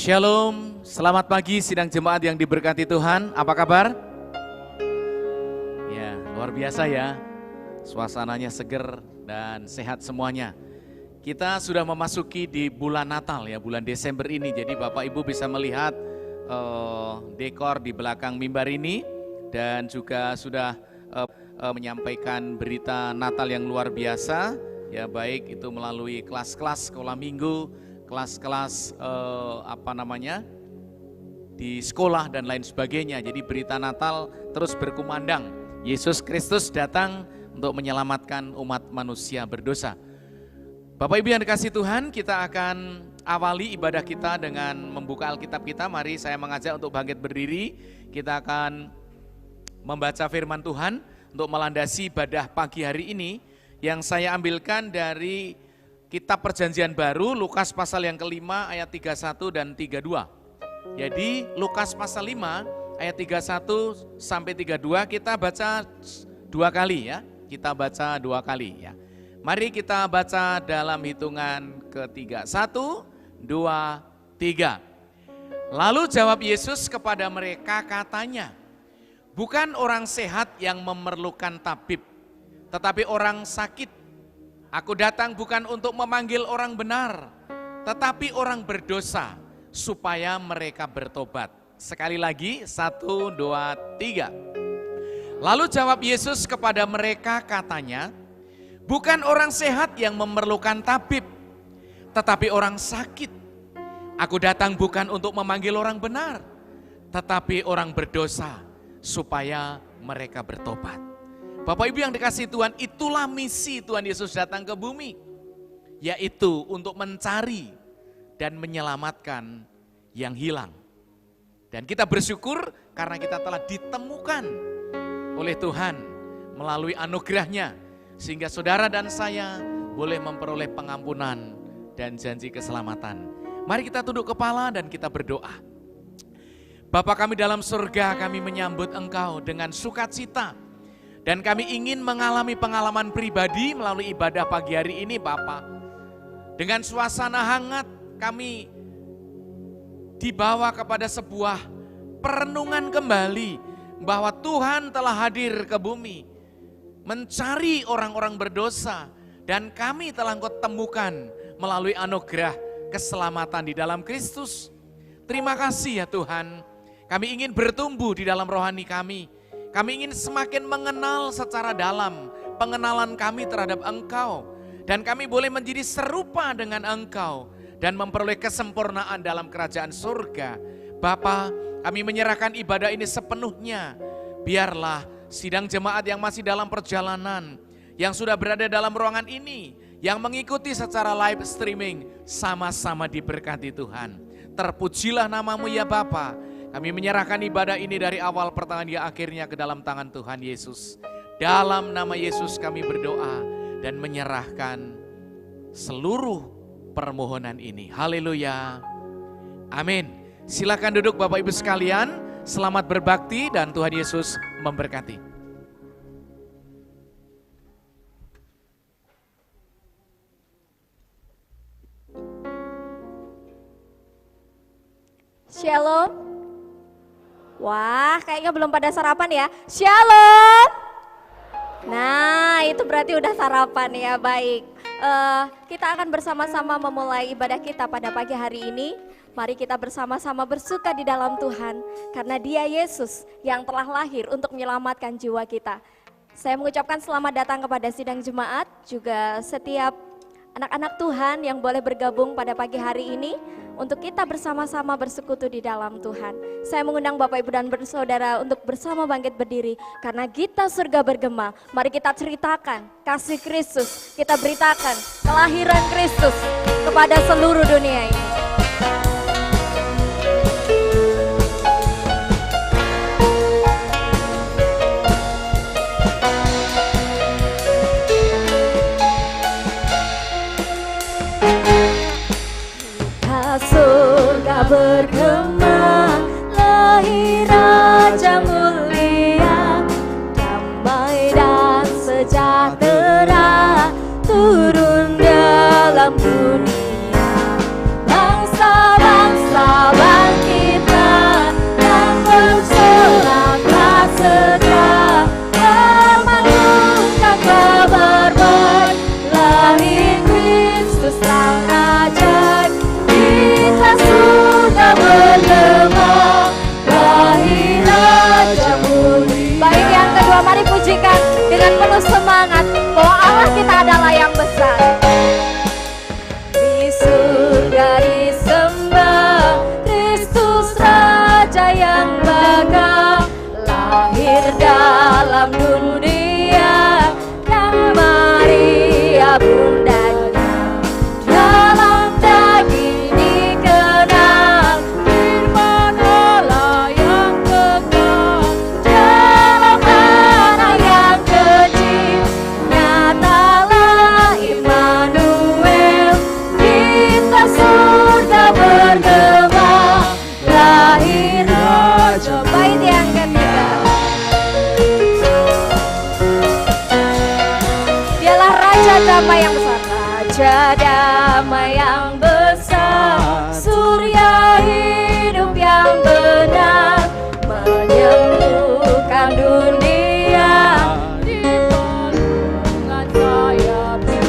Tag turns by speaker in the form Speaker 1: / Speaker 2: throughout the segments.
Speaker 1: Shalom, selamat pagi sidang jemaat yang diberkati Tuhan. Apa kabar? Ya, luar biasa ya. Suasananya seger dan sehat semuanya. Kita sudah memasuki di bulan Natal ya, bulan Desember ini. Jadi Bapak Ibu bisa melihat dekor di belakang mimbar ini dan juga sudah menyampaikan berita Natal yang luar biasa. Ya, baik itu melalui kelas-kelas sekolah minggu, kelas-kelas di sekolah dan lain sebagainya. Jadi berita Natal terus berkumandang. Yesus Kristus datang untuk menyelamatkan umat manusia berdosa. Bapak Ibu yang dikasihi Tuhan, kita akan awali ibadah kita dengan membuka Alkitab kita. Mari saya mengajak untuk bangkit berdiri. Kita akan membaca firman Tuhan untuk melandasi ibadah pagi hari ini yang saya ambilkan dari Kitab Perjanjian Baru, Lukas pasal yang kelima ayat 31 dan 32. Jadi Lukas pasal 5 ayat 31 sampai 32 kita baca dua kali ya. Kita baca dua kali ya. Mari kita baca dalam hitungan ketiga. 1, 2, 3. Lalu jawab Yesus kepada mereka katanya, bukan orang sehat yang memerlukan tabib, tetapi orang sakit. Aku datang bukan untuk memanggil orang benar, tetapi orang berdosa, supaya mereka bertobat. Sekali lagi, 1, 2, 3. Lalu jawab Yesus kepada mereka katanya, bukan orang sehat yang memerlukan tabib, tetapi orang sakit. Aku datang bukan untuk memanggil orang benar, tetapi orang berdosa, supaya mereka bertobat. Bapak Ibu yang dikasihi Tuhan, itulah misi Tuhan Yesus datang ke bumi, yaitu untuk mencari dan menyelamatkan yang hilang. Dan kita bersyukur karena kita telah ditemukan oleh Tuhan melalui anugerahnya, sehingga saudara dan saya boleh memperoleh pengampunan dan janji keselamatan. Mari kita tunduk kepala dan kita berdoa. Bapa kami dalam surga, kami menyambut Engkau dengan sukacita. Dan kami ingin mengalami pengalaman pribadi melalui ibadah pagi hari ini Bapa. Dengan suasana hangat kami dibawa kepada sebuah perenungan kembali bahwa Tuhan telah hadir ke bumi mencari orang-orang berdosa dan kami telah Engkau temukan melalui anugerah keselamatan di dalam Kristus. Terima kasih ya Tuhan, kami ingin bertumbuh di dalam rohani kami. Kami ingin semakin mengenal secara dalam pengenalan kami terhadap Engkau. Dan kami boleh menjadi serupa dengan Engkau dan memperoleh kesempurnaan dalam kerajaan surga. Bapa, kami menyerahkan ibadah ini sepenuhnya. Biarlah sidang jemaat yang masih dalam perjalanan, yang sudah berada dalam ruangan ini, yang mengikuti secara live streaming, sama-sama diberkati Tuhan. Terpujilah namamu ya Bapa. Kami menyerahkan ibadah ini dari awal pertengahan hingga akhirnya ke dalam tangan Tuhan Yesus. Dalam nama Yesus kami berdoa dan menyerahkan seluruh permohonan ini. Haleluya. Amin. Silakan duduk Bapak Ibu sekalian. Selamat berbakti dan Tuhan Yesus memberkati.
Speaker 2: Shalom. Wah, kayaknya belum pada sarapan ya. Shalom. Nah, itu berarti udah sarapan ya, baik. Kita akan bersama-sama memulai ibadah kita pada pagi hari ini. Mari kita bersama-sama bersuka di dalam Tuhan, karena Dia Yesus yang telah lahir untuk menyelamatkan jiwa kita. Saya mengucapkan selamat datang kepada sidang jemaat, juga setiap anak-anak Tuhan yang boleh bergabung pada pagi hari ini untuk kita bersama-sama bersekutu di dalam Tuhan. Saya mengundang Bapak Ibu dan saudara untuk bersama bangkit berdiri karena kita surga bergema. Mari kita ceritakan kasih Kristus, kita beritakan kelahiran Kristus kepada seluruh dunia ini.
Speaker 3: Surga bergema, lahir Raja mulia, damai dan sejahtera turun dalam dunia. Bangsa dalam dunia, dan Maria bundanya dalam daging dikenal, firman Allah yang kekal dalam anak yang kecil. Nyatalah Immanuel, kita surga bergema, lahir Raja.
Speaker 2: Bait yang ketiga. Dialah Raja damai yang besar.
Speaker 3: Raja damai yang besar, surya hidup yang benar, menyembuhkan dunia di palungan sayapnya.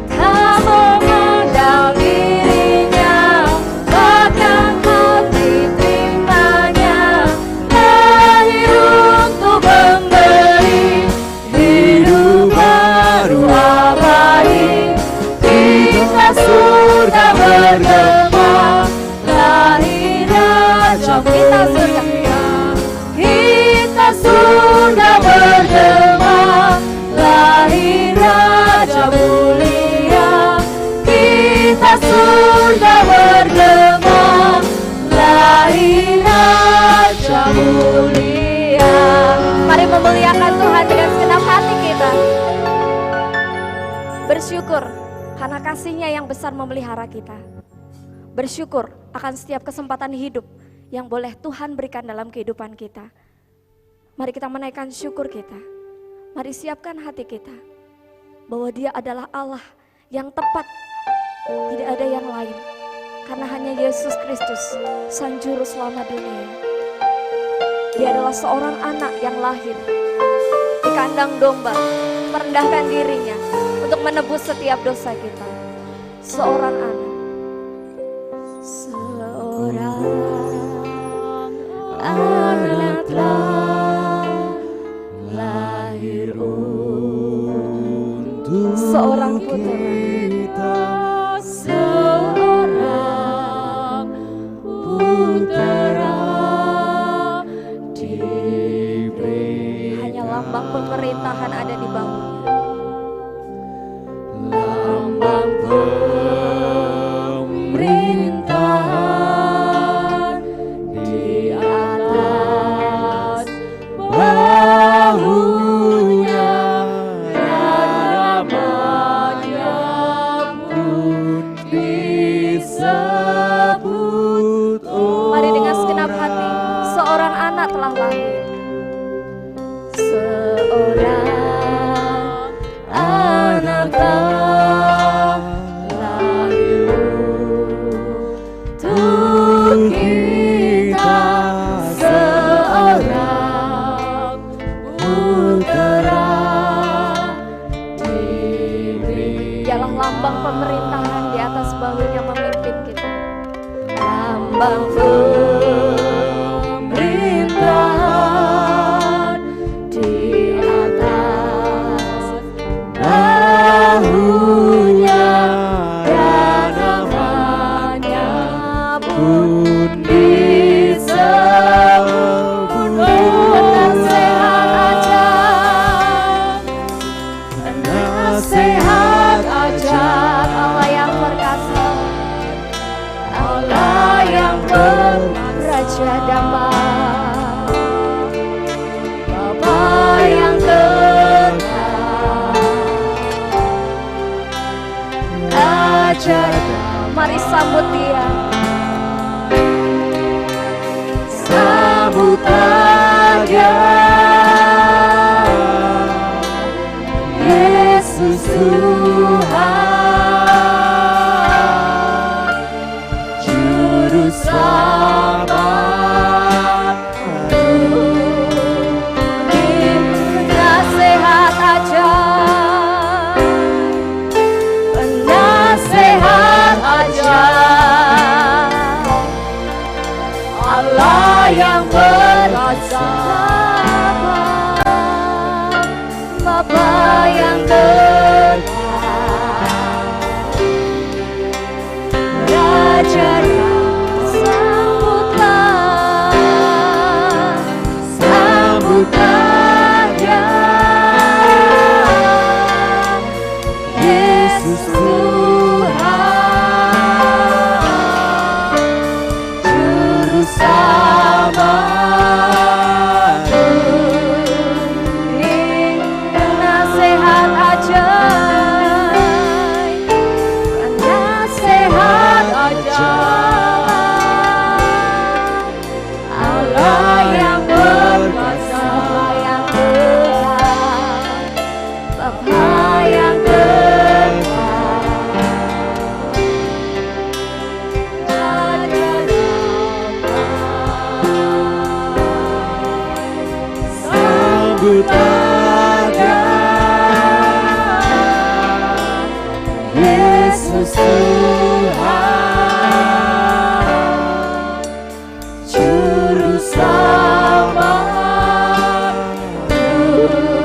Speaker 3: Tak memandang dirinya, bahkan hati terimanya, lahir untuk memberi hidup baru abadi. Kita surga bergema, lahir Raja mulia. Kita surga bergema, lahir Raja mulia. Kita surga bergema, lahir Raja mulia.
Speaker 2: Mari memuliakan Tuhan dengan segenap hati kita. Bersyukur karena kasih-Nya yang besar memelihara kita. Bersyukur akan setiap kesempatan hidup yang boleh Tuhan berikan dalam kehidupan kita. Mari kita menaikkan syukur kita. Mari siapkan hati kita bahwa Dia adalah Allah yang tepat. Tidak ada yang lain. Karena hanya Yesus Kristus, Sang Juru Selamat dunia. Dia adalah seorang anak yang lahir di kandang domba, merendahkan dirinya untuk menebus setiap dosa kita. Seorang anak.
Speaker 3: Seorang anak telah lahir untuk
Speaker 2: Seorang putera.
Speaker 3: kita, seorang putera diberi.
Speaker 2: Hanya lambang pemerintahan ada di bawahnya.
Speaker 3: Lambang pemerintahan di atas bahunya, dan namanya pun disebut.
Speaker 2: Mari dengan segenap hati, seorang anak telah lahir.
Speaker 3: Seorang anak telah lahir untuk kita, seorang putera diberi.
Speaker 2: Dialah lambang pemerintahan di atas bahunya memimpin kita.
Speaker 3: Lambang pemerintahan di atas bahunya, dan namanya pun disebut. Penasehat ajar,
Speaker 2: Allah yang perkasa,
Speaker 3: Allah yang
Speaker 2: Raja damai,
Speaker 3: Bapa yang kekal, ajar.
Speaker 2: mari sambut Dia.
Speaker 3: Sambut Dia, Yesus Tuhan, Juru Selamat.
Speaker 2: Penasehat ajar,
Speaker 3: Penasehat ajar, Allah yang berkuasa, Bapa yang kekal, laga Yesus Tuhan, Juru Selamat dunia.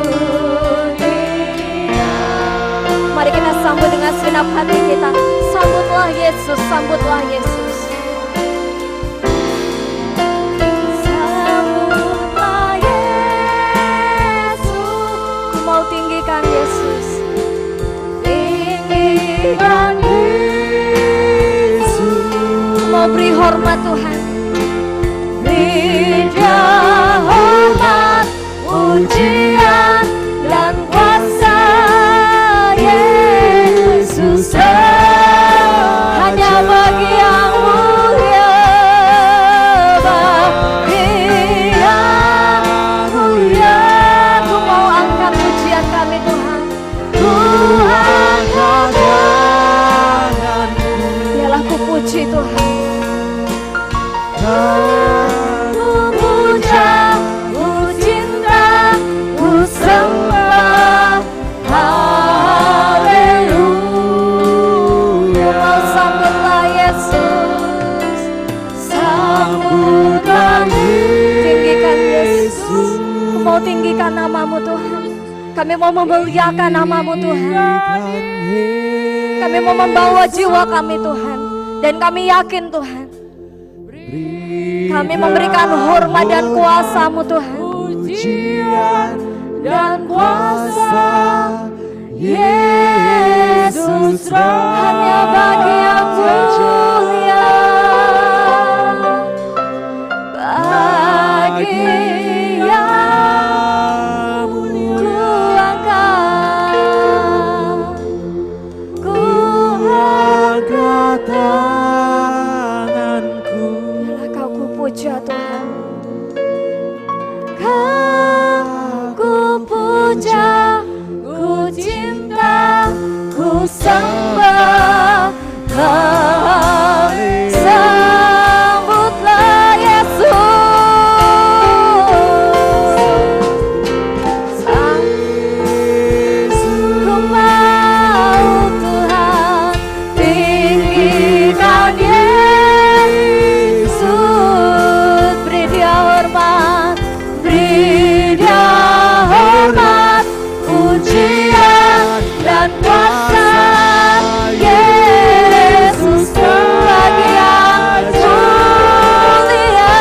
Speaker 2: Mari kita sambut dengan segenap hati kita. Sambutlah Yesus, sambutlah Yesus. Sambutlah Yesus. Ku mau tinggikan Yesus. Tinggikan Yesus. Ku mau beri hormat Tuhan.
Speaker 3: Beri Dia hormat, pujian dan kuasa Yesus. Hanya bagi yang mulia, bagi yang mulia.
Speaker 2: Ku mau angkat pujian kami Tuhan.
Speaker 3: Ku angkat tanganku,
Speaker 2: Biarlah ku puji Tuhan.
Speaker 3: ku puja, ku cinta, ku sembah. Haleluya.
Speaker 2: Oh, sambutlah Yesus.
Speaker 3: Sambutlah
Speaker 2: Tinggikan Yesus.
Speaker 3: Yesus.
Speaker 2: Ku mau tinggikan namamu Tuhan. Kami mau memuliakan namamu Tuhan. Kami mau membawa jiwa kami Tuhan. Dan kami yakin Tuhan, kami memberikan hormat dan kuasa-Mu Tuhan.
Speaker 3: Pujian dan kuasa Yesus
Speaker 2: Hanya bagi yang mulia,
Speaker 3: bagi yang mulia.
Speaker 2: Ku
Speaker 3: Angkat tanganku,
Speaker 2: biarlah Kau ku puja Tuhan.
Speaker 3: ku puja, ku cinta, ku sembah.
Speaker 2: Sambutlah Yesus. Ku mau Tuhan tinggikan Yesus. Beri Dia hormat, beri Dia hormat, pujian dan kuasa Yesus bagi yang mulia,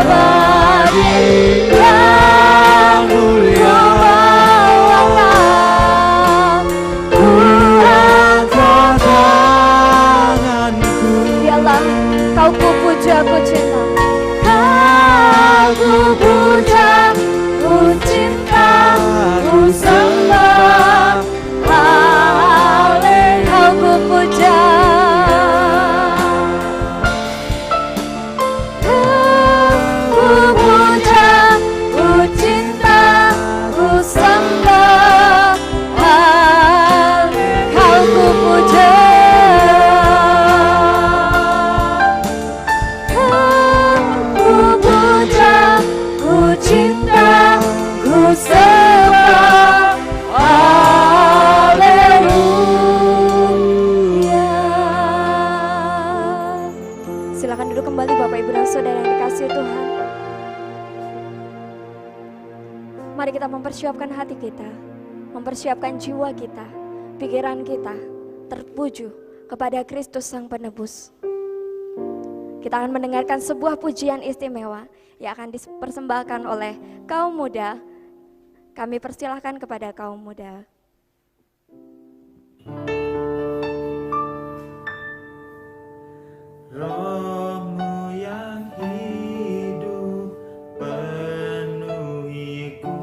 Speaker 2: bagi yang mulia.
Speaker 3: Ku angkat tanganku,
Speaker 2: Biarlah Kau ku puja, ku cinta.
Speaker 3: ku puja, ku cinta, ku sembah.
Speaker 2: Kau ku puja.
Speaker 3: Ku puja, ku cinta, ku sembah.
Speaker 2: Kau ku puja.
Speaker 3: Ku puja, ku cinta, ku sembah. Haleluya.
Speaker 2: Silakan duduk kembali Bapak Ibu dan Saudara yang dikasihi Tuhan. Mari kita mempersiapkan hati kita, mempersiapkan jiwa kita, pikiran kita tertuju kepada Kristus Sang Penebus. Kita akan mendengarkan sebuah pujian istimewa yang akan dipersembahkan oleh kaum muda. Kami persilahkan kepada kaum muda.
Speaker 4: Roh-Mu yang hidup penuhiku,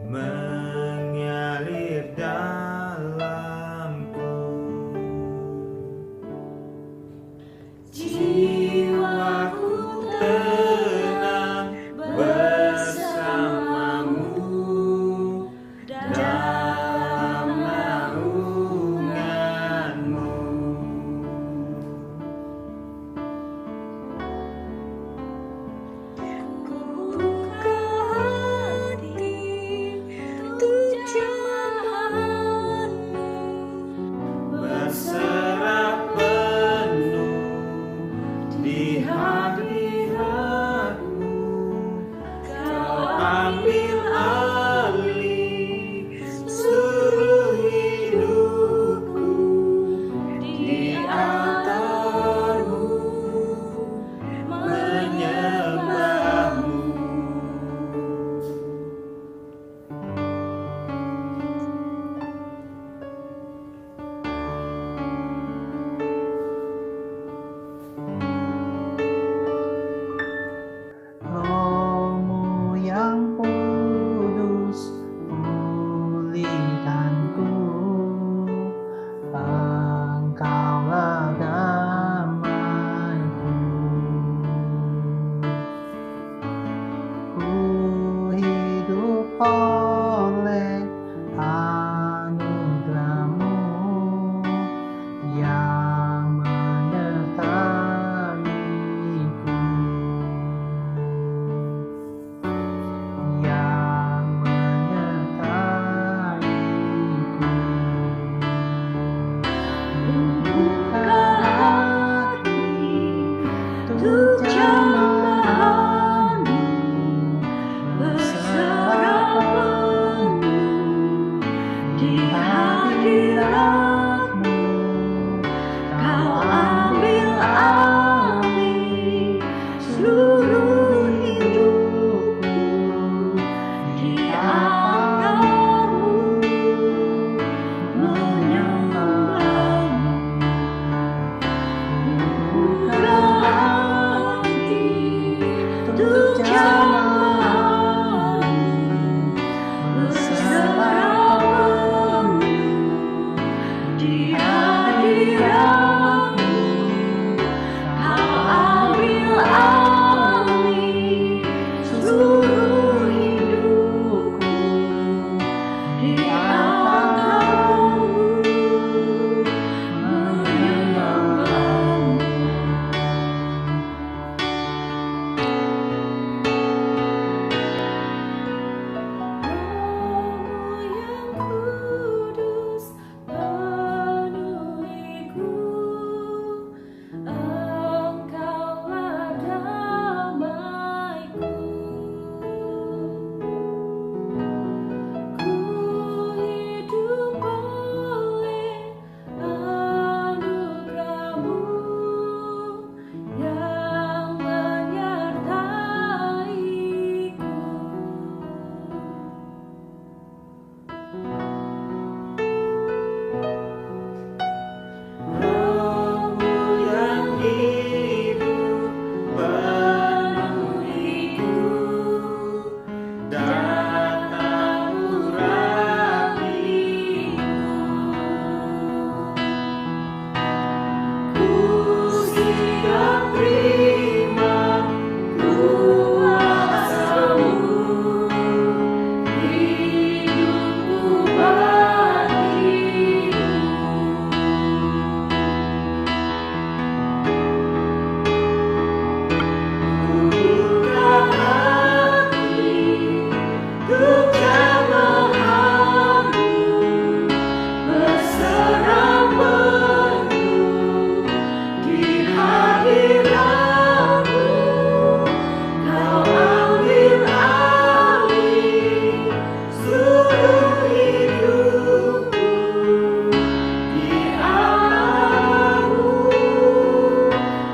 Speaker 4: mengalir dalamku. Jiwaku tenang bersamamu dalam naunganmu.
Speaker 5: oleh anugerah-Mu yang menyertaiku, yang menyertaiku. Buka hati untuk jamahan-Mu, berserah penuh di hadirat-Mu. Kau ambil alih seluruh hidupku di tangan-Mu, menyembah-Mu. Buka hati untuk jamahan-Mu, berserah penuh di hadirat-Mu. Kau ambil alih seluruh hidupku di tangan-Mu, menyembah-Mu. Roh-Mu yang kudus penuhiku, Engkaulah damaiku. Ku hidup oleh anugerah-Mu yang menyertaiku.
Speaker 4: Roh-Mu yang hidup penuhiku, datang urapiku. Ku siap terima kuasa-Mu, hidupku bagimu. Buka hati untuk jamahan-Mu, berserah penuh di hadirat-Mu. Kau ambil alih seluruh hidupku di tangan-Mu,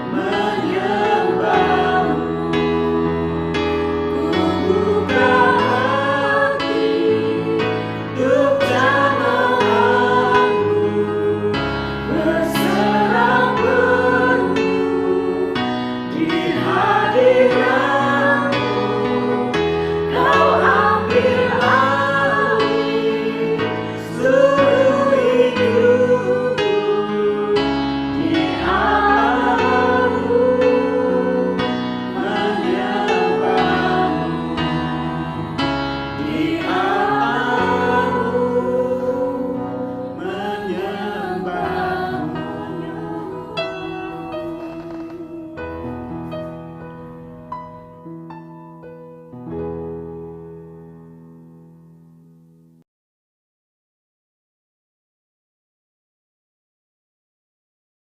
Speaker 4: menyembah-Mu. Buka hati untuk jamahan-Mu, berserah penuh di hadirat-Mu. Kau ambil alih seluruh hidupku di tangan-Mu, menyembah-Mu. Di tangan-Mu,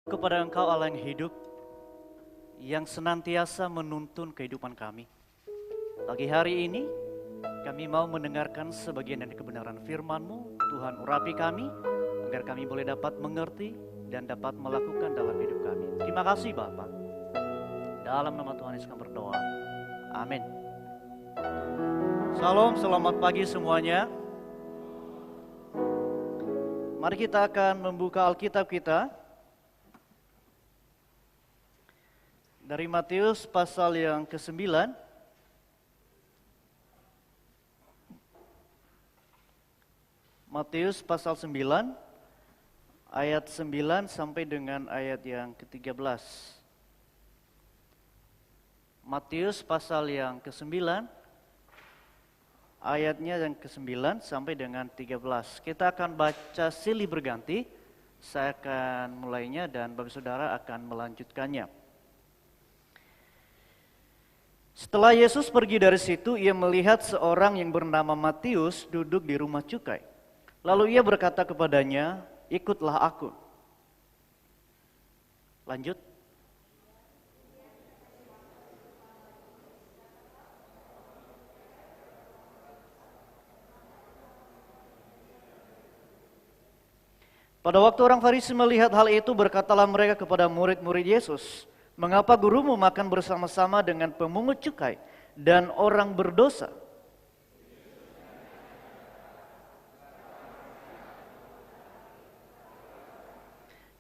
Speaker 6: kepada Engkau Allah yang hidup, yang senantiasa menuntun kehidupan kami. Pagi hari ini, kami mau mendengarkan sebagian dari kebenaran firman-Mu. Tuhan urapi kami, agar kami boleh dapat mengerti dan dapat melakukan dalam hidup kami. Terima kasih Bapa. Dalam nama Tuhan Yesus kami berdoa. Amin. Salam, selamat pagi semuanya. Mari kita akan membuka Alkitab kita dari Matius pasal yang ke-9. Matius pasal 9 ayat 9 sampai dengan ayat yang ke-13. Matius pasal yang ke-9 ayatnya yang ke-9 sampai dengan 13. Kita akan baca silih berganti. Saya akan mulainya dan Bapak Saudara akan melanjutkannya. Setelah Yesus pergi dari situ, ia melihat seorang yang bernama Matius duduk di rumah cukai. Lalu ia berkata kepadanya, "Ikutlah aku." Lanjut. Pada waktu orang Farisi melihat hal itu, berkatalah mereka kepada murid-murid Yesus, "Mengapa gurumu makan bersama-sama dengan pemungut cukai dan orang berdosa?"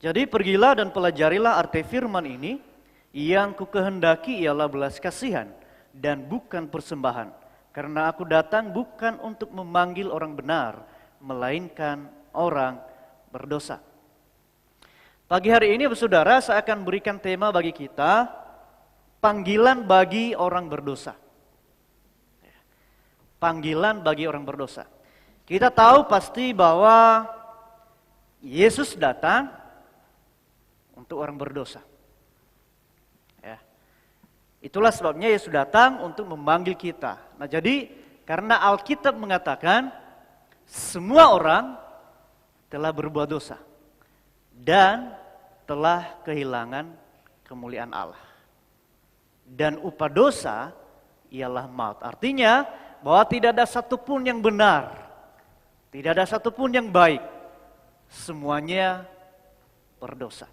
Speaker 6: Jadi pergilah dan pelajarilah arti firman ini, yang kukehendaki ialah belas kasihan dan bukan persembahan. Karena aku datang bukan untuk memanggil orang benar, melainkan orang berdosa. Pagi hari ini, saudara, saya akan berikan tema bagi kita, panggilan bagi orang berdosa. Panggilan bagi orang berdosa. Kita tahu pasti bahwa Yesus datang untuk orang berdosa. Ya. Itulah sebabnya Yesus datang untuk memanggil kita. Nah, jadi karena Alkitab mengatakan semua orang telah berbuat dosa dan telah kehilangan kemuliaan Allah. Dan upah dosa ialah maut. Artinya bahwa tidak ada satupun yang benar, tidak ada satupun yang baik. Semuanya berdosa.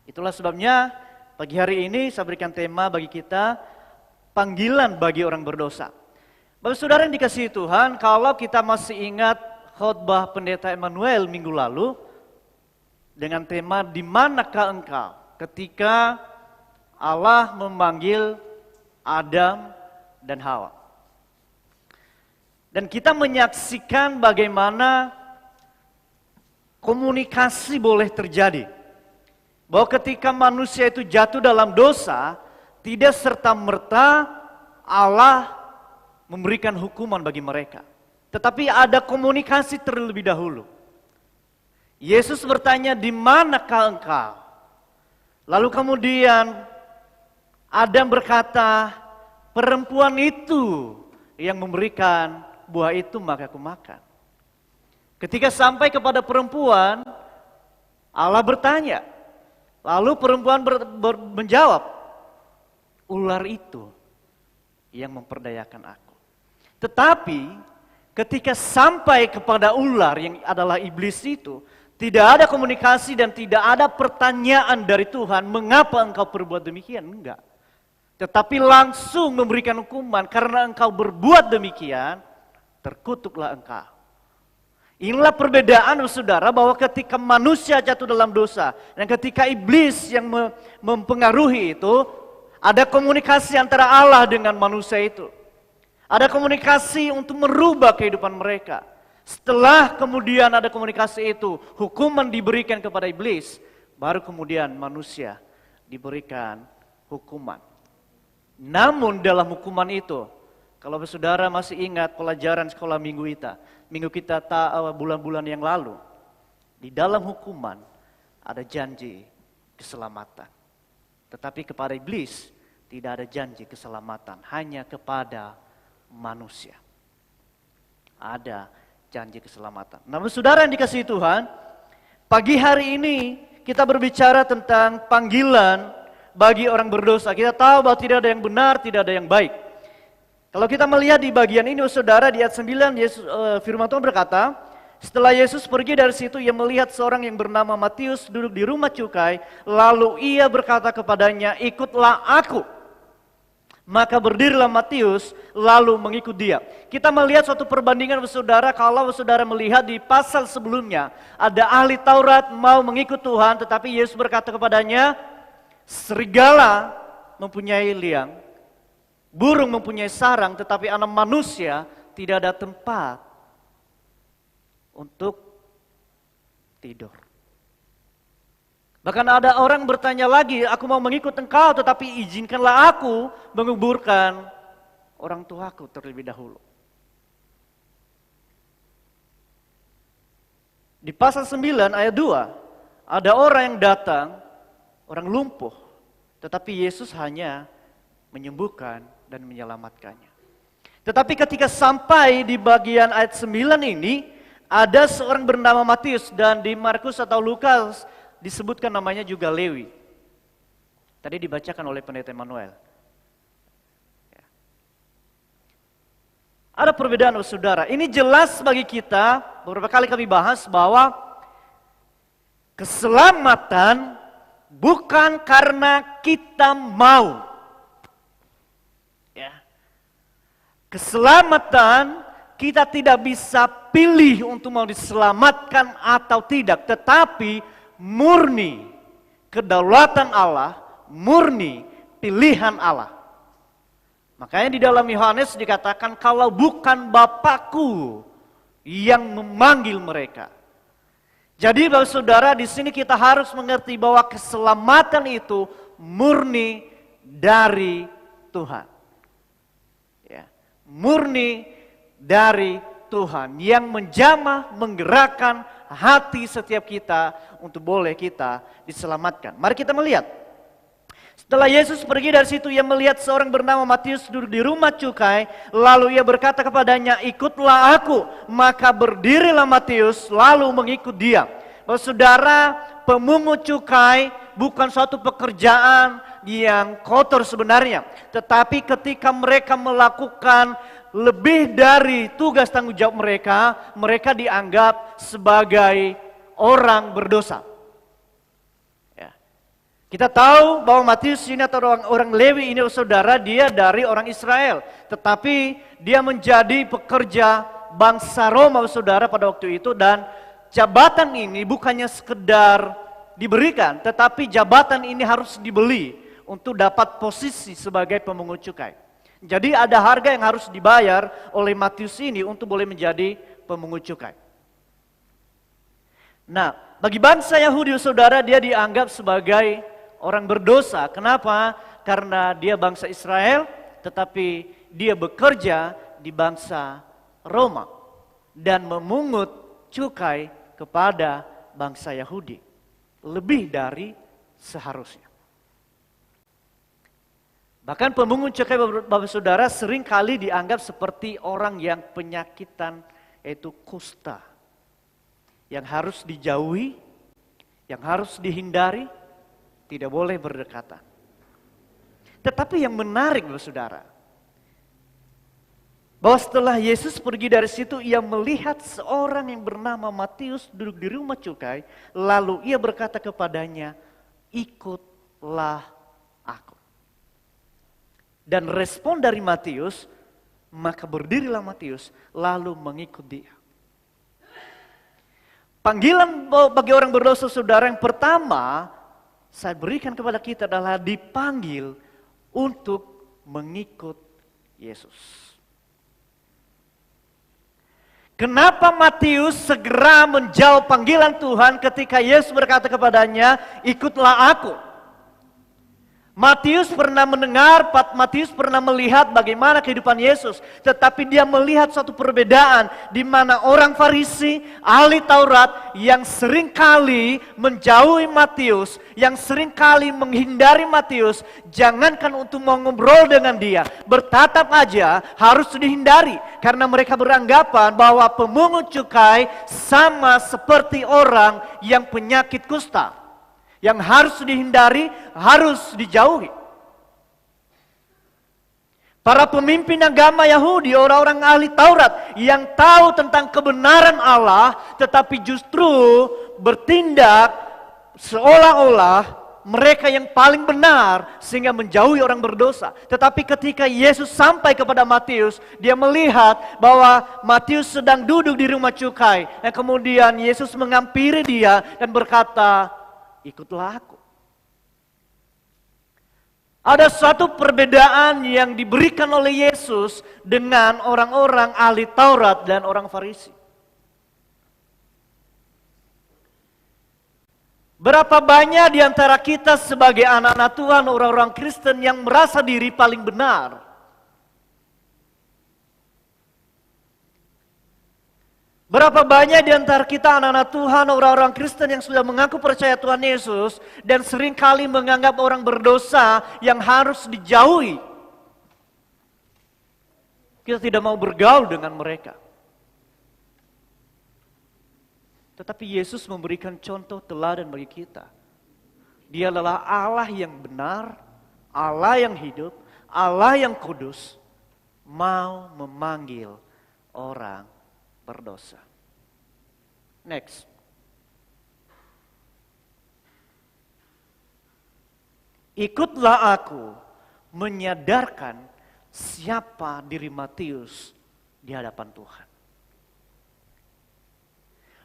Speaker 6: Itulah sebabnya pagi hari ini saya berikan tema bagi kita, panggilan bagi orang berdosa. Bapak Saudara yang dikasihi Tuhan, kalau kita masih ingat khotbah Pendeta Emmanuel minggu lalu dengan tema "Di manakah engkau?" ketika Allah memanggil Adam dan Hawa. Dan kita menyaksikan bagaimana komunikasi boleh terjadi. Bahwa ketika manusia itu jatuh dalam dosa, tidak serta-merta Allah memberikan hukuman bagi mereka. Tetapi ada komunikasi terlebih dahulu. Yesus bertanya, "Di manakah engkau?" Lalu kemudian Adam berkata, "Perempuan itu yang memberikan buah itu maka aku makan." Ketika sampai kepada perempuan, Allah bertanya. Lalu perempuan menjawab, "Ular itu yang memperdayakan aku." Tetapi ketika sampai kepada ular yang adalah iblis itu, tidak ada komunikasi dan tidak ada pertanyaan dari Tuhan, "Mengapa engkau berbuat demikian?" Enggak. Tetapi langsung memberikan hukuman, "Karena engkau berbuat demikian, terkutuklah engkau." Inilah perbedaan, saudara, bahwa ketika manusia jatuh dalam dosa dan ketika iblis yang mempengaruhi itu, ada komunikasi antara Allah dengan manusia itu. Ada komunikasi untuk merubah kehidupan mereka. Setelah kemudian ada komunikasi itu, hukuman diberikan kepada iblis, baru kemudian manusia diberikan hukuman. Namun dalam hukuman itu, kalau saudara masih ingat pelajaran sekolah minggu kita bulan-bulan yang lalu, di dalam hukuman ada janji keselamatan. Tetapi kepada iblis tidak ada janji keselamatan, hanya kepada manusia ada janji keselamatan. Namun saudara yang dikasihi Tuhan, pagi hari ini kita berbicara tentang panggilan bagi orang berdosa. Kita tahu bahwa tidak ada yang benar, tidak ada yang baik. Kalau kita melihat di bagian ini, saudara, di ayat 9, firman Tuhan berkata, "Setelah Yesus pergi dari situ, ia melihat seorang yang bernama Matius duduk di rumah cukai. Lalu ia berkata kepadanya, 'Ikutlah aku.' Maka berdirilah Matius, lalu mengikut dia." Kita melihat suatu perbandingan, saudara, kalau saudara melihat di pasal sebelumnya, ada ahli Taurat mau mengikut Tuhan, tetapi Yesus berkata kepadanya, "Serigala mempunyai liang, burung mempunyai sarang, tetapi anak manusia tidak ada tempat untuk tidur." Bahkan ada orang bertanya lagi, "Aku mau mengikut engkau, tetapi izinkanlah aku menguburkan orang tuaku terlebih dahulu." Di pasal 9 ayat 2, ada orang yang datang, orang lumpuh, tetapi Yesus hanya menyembuhkan dan menyelamatkannya. Tetapi ketika sampai di bagian ayat 9 ini, ada seorang bernama Matius, dan di Markus atau Lukas disebutkan namanya juga Lewi. Tadi dibacakan oleh pendeta Emmanuel. Ada perbedaan, saudara. Ini jelas bagi kita, beberapa kali kami bahas bahwa keselamatan bukan karena kita mau. Ya. Keselamatan kita tidak bisa pilih untuk mau diselamatkan atau tidak, tetapi murni kedaulatan Allah, murni pilihan Allah. Makanya di dalam Yohanes dikatakan kalau bukan Bapakku yang memanggil mereka. Jadi Bapak Saudara, di sini kita harus mengerti bahwa keselamatan itu murni dari Tuhan. Ya, murni dari Tuhan yang menjamah, menggerakkan hati setiap kita untuk boleh kita diselamatkan. Mari kita melihat. Setelah Yesus pergi dari situ, ia melihat seorang bernama Matius duduk di rumah cukai. Lalu ia berkata kepadanya, ikutlah aku. Maka berdirilah Matius, lalu mengikut dia. Saudara, pemungut cukai bukan suatu pekerjaan yang kotor sebenarnya. Tetapi ketika mereka melakukan lebih dari tugas tanggung jawab mereka, mereka dianggap sebagai orang berdosa. Kita tahu bahwa Matius ini atau orang Lewi ini, saudara, dia dari orang Israel. Tetapi dia menjadi pekerja bangsa Roma, saudara, pada waktu itu. Dan jabatan ini bukannya sekedar diberikan, tetapi jabatan ini harus dibeli untuk dapat posisi sebagai pemungut cukai. Jadi ada harga yang harus dibayar oleh Matius ini untuk boleh menjadi pemungut cukai. Nah, bagi bangsa Yahudi, saudara, dia dianggap sebagai orang berdosa. Kenapa? Karena dia bangsa Israel, tetapi dia bekerja di bangsa Roma dan memungut cukai kepada bangsa Yahudi lebih dari seharusnya. Bahkan pemungut cukai, Bapak Saudara, sering kali dianggap seperti orang yang penyakitan, yaitu kusta, yang harus dijauhi, yang harus dihindari, tidak boleh berdekatan. Tetapi yang menarik, saudara, bahwa setelah Yesus pergi dari situ, ia melihat seorang yang bernama Matius duduk di rumah cukai. Lalu ia berkata kepadanya, ikutlah aku. Dan respon dari Matius, maka berdirilah Matius lalu mengikut dia. Panggilan bagi orang berdosa, saudara, yang pertama saya berikan kepada kita adalah dipanggil untuk mengikut Yesus. Kenapa Matius segera menjawab panggilan Tuhan ketika Yesus berkata kepadanya, ikutlah aku? Matius pernah mendengar, Matius pernah melihat bagaimana kehidupan Yesus. Tetapi dia melihat suatu perbedaan di mana orang Farisi, ahli Taurat yang seringkali menjauhi Matius, yang seringkali menghindari Matius, jangankan untuk mau ngobrol dengan dia, bertatap aja harus dihindari. Karena mereka beranggapan bahwa pemungut cukai sama seperti orang yang penyakit kusta, yang harus dihindari, harus dijauhi. Para pemimpin agama Yahudi, orang-orang ahli Taurat yang tahu tentang kebenaran Allah, tetapi justru bertindak seolah-olah mereka yang paling benar sehingga menjauhi orang berdosa. Tetapi ketika Yesus sampai kepada Matius, dia melihat bahwa Matius sedang duduk di rumah cukai. Dan kemudian Yesus menghampiri dia dan berkata, ikutlah aku. Ada suatu perbedaan yang diberikan oleh Yesus dengan orang-orang ahli Taurat dan orang Farisi. Berapa banyak di antara kita sebagai anak-anak Tuhan, orang-orang Kristen yang merasa diri paling benar. Berapa banyak di antara kita anak-anak Tuhan, orang-orang Kristen yang sudah mengaku percaya Tuhan Yesus dan seringkali menganggap orang berdosa yang harus dijauhi. Kita tidak mau bergaul dengan mereka. Tetapi Yesus memberikan contoh teladan bagi kita. Dia adalah Allah yang benar, Allah yang hidup, Allah yang kudus, mau memanggil orang berdosa. Next. Ikutlah aku menyadarkan siapa diri Matius di hadapan Tuhan.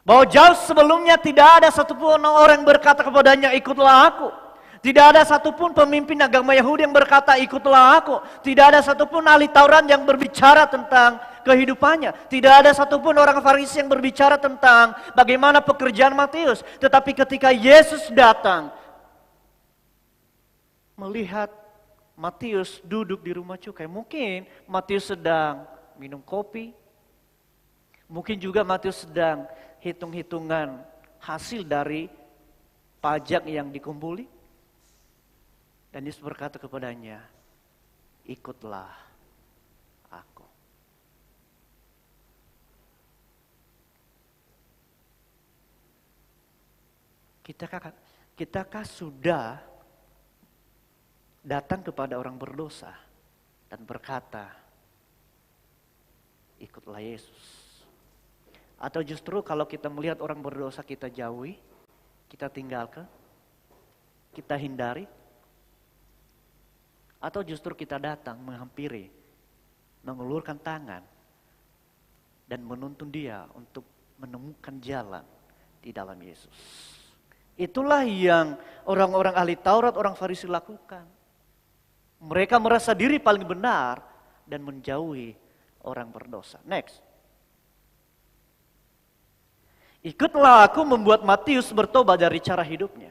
Speaker 6: Bahwa jauh sebelumnya tidak ada satupun orang yang berkata kepadanya, ikutlah aku. Tidak ada satupun pemimpin agama Yahudi yang berkata, ikutlah aku. Tidak ada satupun ahli Taurat yang berbicara tentang kehidupannya. Tidak ada satupun orang Farisi yang berbicara tentang bagaimana pekerjaan Matius. Tetapi ketika Yesus datang, melihat Matius duduk di rumah cukai. Mungkin Matius sedang minum kopi. Mungkin juga Matius sedang hitung-hitungan hasil dari pajak yang dikumpuli. Dan Yesus berkata kepadanya, ikutlah aku. Kitakah sudah datang kepada orang berdosa dan berkata, ikutlah Yesus? Atau justru kalau kita melihat orang berdosa kita jauhi, kita tinggalkan, kita hindari? Atau justru kita datang menghampiri, mengulurkan tangan, dan menuntun dia untuk menemukan jalan di dalam Yesus. Itulah yang orang-orang ahli Taurat, orang Farisi lakukan. Mereka merasa diri paling benar dan menjauhi orang berdosa. Next. Ikutlah aku membuat Matius bertobat dari cara hidupnya.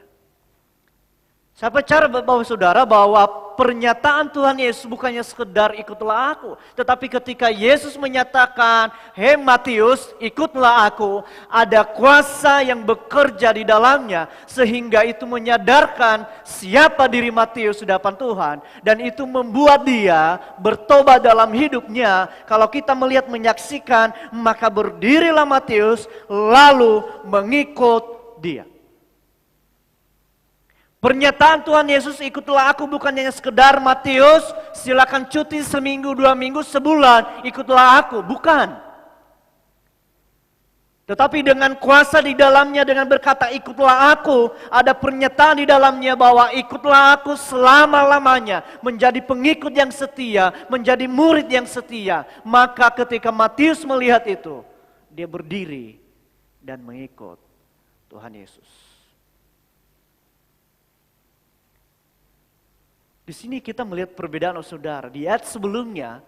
Speaker 6: Saya percaya Bapak Saudara bahwa pernyataan Tuhan Yesus bukannya sekedar ikutlah aku. Tetapi ketika Yesus menyatakan, hei Matius ikutlah aku. Ada kuasa yang bekerja di dalamnya. Sehingga itu menyadarkan siapa diri Matius di hadapan Tuhan. Dan itu membuat dia bertobat dalam hidupnya. Kalau kita melihat menyaksikan, maka berdirilah Matius lalu mengikut dia. Pernyataan Tuhan Yesus ikutlah aku bukan hanya sekedar Matius silakan cuti seminggu, 2 minggu, sebulan ikutlah aku. Bukan. Tetapi dengan kuasa di dalamnya dengan berkata ikutlah aku. Ada pernyataan di dalamnya bahwa ikutlah aku selama-lamanya. Menjadi pengikut yang setia, menjadi murid yang setia. Maka ketika Matius melihat itu, dia berdiri dan mengikut Tuhan Yesus. Di sini kita melihat perbedaan saudara. Di ayat sebelumnya,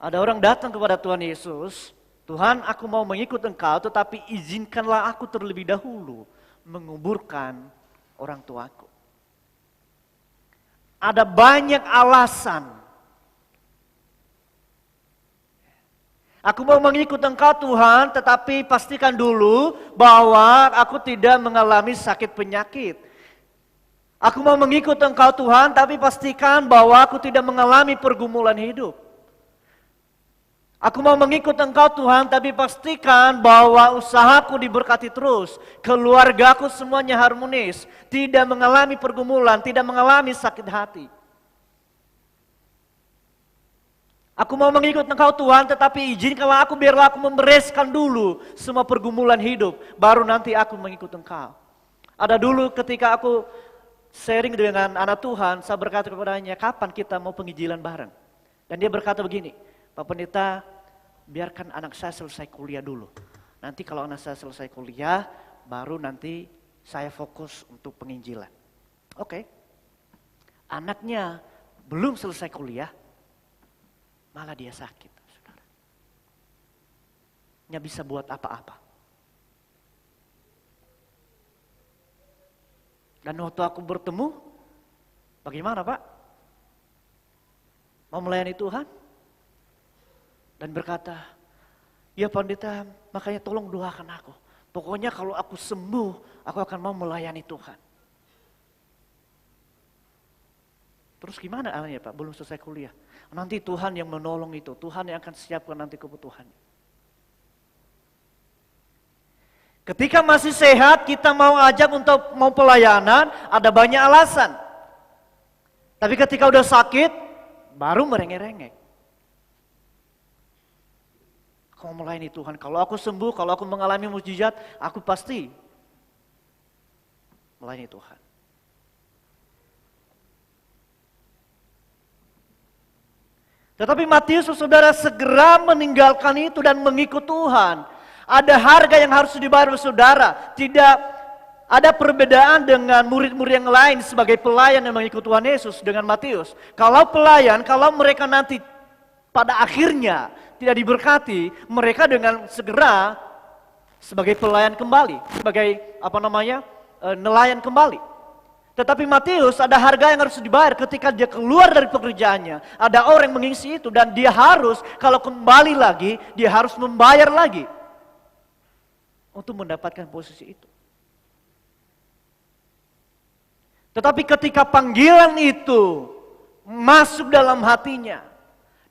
Speaker 6: ada orang datang kepada Tuhan Yesus. Tuhan, aku mau mengikut engkau, tetapi izinkanlah aku terlebih dahulu menguburkan orang tuaku. Ada banyak alasan. Aku mau mengikut engkau Tuhan, tetapi pastikan dulu bahwa aku tidak mengalami sakit penyakit. Aku mau mengikut engkau Tuhan, tapi pastikan bahwa aku tidak mengalami pergumulan hidup. Aku mau mengikut engkau Tuhan, tapi pastikan bahwa usahaku diberkati terus. Keluargaku semuanya harmonis, tidak mengalami pergumulan, tidak mengalami sakit hati. Aku mau mengikut engkau Tuhan, tetapi izinkanlah aku biarlah aku membereskan dulu semua pergumulan hidup. Baru nanti aku mengikut engkau. Ada dulu ketika aku sharing dengan anak Tuhan, saya berkata kepadanya, kapan kita mau penginjilan bareng? Dan dia berkata begini, Pak Pendeta, biarkan anak saya selesai kuliah dulu. Nanti kalau anak saya selesai kuliah, baru nanti saya fokus untuk penginjilan. Oke. Anaknya belum selesai kuliah, malah dia sakit, saudara. Nggak bisa buat apa-apa. Dan waktu aku bertemu, bagaimana Pak? Mau melayani Tuhan? Dan berkata, Ya pendeta, makanya tolong doakan aku. Pokoknya kalau aku sembuh, aku akan mau melayani Tuhan. Terus gimana ya Pak? Belum selesai kuliah. Nanti Tuhan yang menolong itu. Tuhan yang akan siapkan nanti kebutuhannya. Ketika masih sehat, kita mau ajak untuk mau pelayanan, ada banyak alasan. Tapi ketika udah sakit, baru merengek-rengek. Aku mau melayani Tuhan. Kalau aku sembuh, kalau aku mengalami mukjizat, aku pasti melayani Tuhan. Tetapi Matius, saudara, segera meninggalkan itu dan mengikut Tuhan. Ada harga yang harus dibayar, saudara. Tidak ada perbedaan dengan murid-murid yang lain sebagai pelayan yang mengikut Tuhan Yesus dengan Matius. Kalau pelayan, kalau mereka nanti pada akhirnya tidak diberkati, mereka dengan segera sebagai pelayan kembali, sebagai nelayan kembali. Tetapi Matius ada harga yang harus dibayar ketika dia keluar dari pekerjaannya. Ada orang yang mengisi itu dan dia harus kalau kembali lagi, dia harus membayar lagi untuk mendapatkan posisi itu. Tetapi ketika panggilan itu masuk dalam hatinya,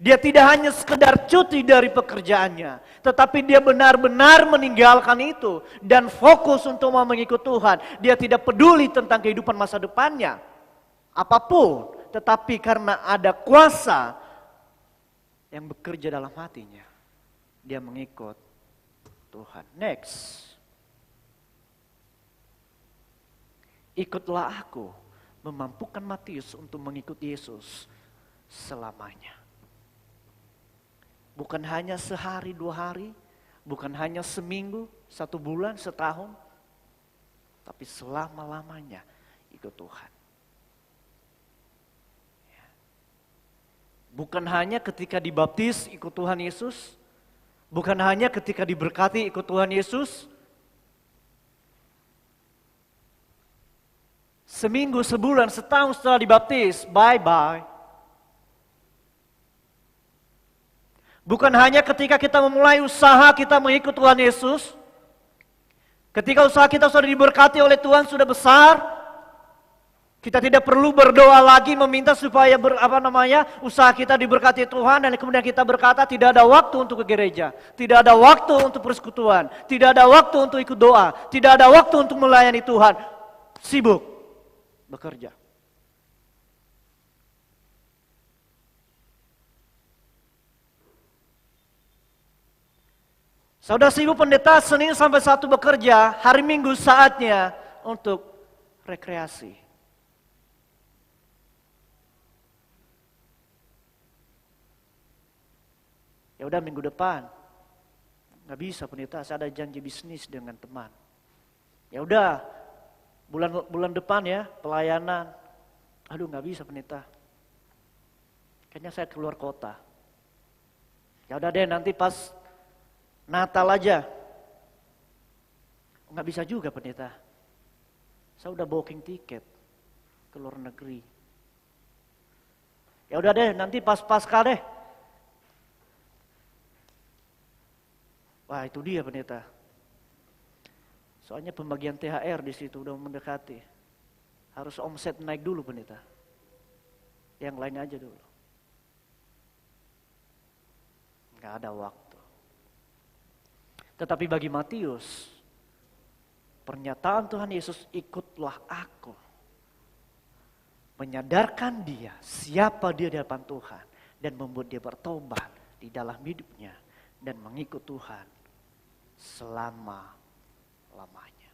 Speaker 6: dia tidak hanya sekedar cuti dari pekerjaannya, tetapi dia benar-benar meninggalkan itu dan fokus untuk mau mengikut Tuhan. Dia tidak peduli tentang kehidupan masa depannya, apapun, tetapi karena ada kuasa yang bekerja dalam hatinya, dia mengikut Tuhan. Next. Ikutlah aku memampukan Matius untuk mengikut Yesus selamanya. Bukan hanya sehari, 2 hari, bukan hanya seminggu, 1 bulan, setahun, tapi selama-lamanya ikut Tuhan. Bukan hanya ketika dibaptis ikut Tuhan Yesus, bukan hanya ketika diberkati ikut Tuhan Yesus, seminggu, sebulan, setahun setelah dibaptis, bye-bye. Bukan hanya ketika kita memulai usaha kita mengikut Tuhan Yesus. Ketika usaha kita sudah diberkati oleh Tuhan, sudah besar, kita tidak perlu berdoa lagi meminta supaya usaha kita diberkati Tuhan, dan kemudian kita berkata tidak ada waktu untuk ke gereja, tidak ada waktu untuk persekutuan, tidak ada waktu untuk ikut doa, tidak ada waktu untuk melayani Tuhan. Sibuk bekerja. Saudara ibu pendeta, Senin sampai Sabtu bekerja, hari Minggu saatnya untuk rekreasi. Ya udah minggu depan, nggak bisa pendeta, saya ada janji bisnis dengan teman. Ya udah, bulan depan ya pelayanan. Aduh nggak bisa pendeta, kayaknya saya keluar kota. Ya udah deh, nanti pas Natal aja. Nggak bisa juga pendeta. Saya udah booking tiket ke luar negeri. Ya udah deh, nanti pas Paskah deh. Wah itu dia pendeta. Soalnya pembagian THR di situ udah mendekati. Harus omset naik dulu pendeta. Yang lain aja dulu. Nggak ada waktu. Tetapi bagi Matius, pernyataan Tuhan Yesus, ikutlah aku, menyadarkan dia siapa dia di hadapan Tuhan dan membuat dia bertobat di dalam hidupnya dan mengikut Tuhan selama-lamanya.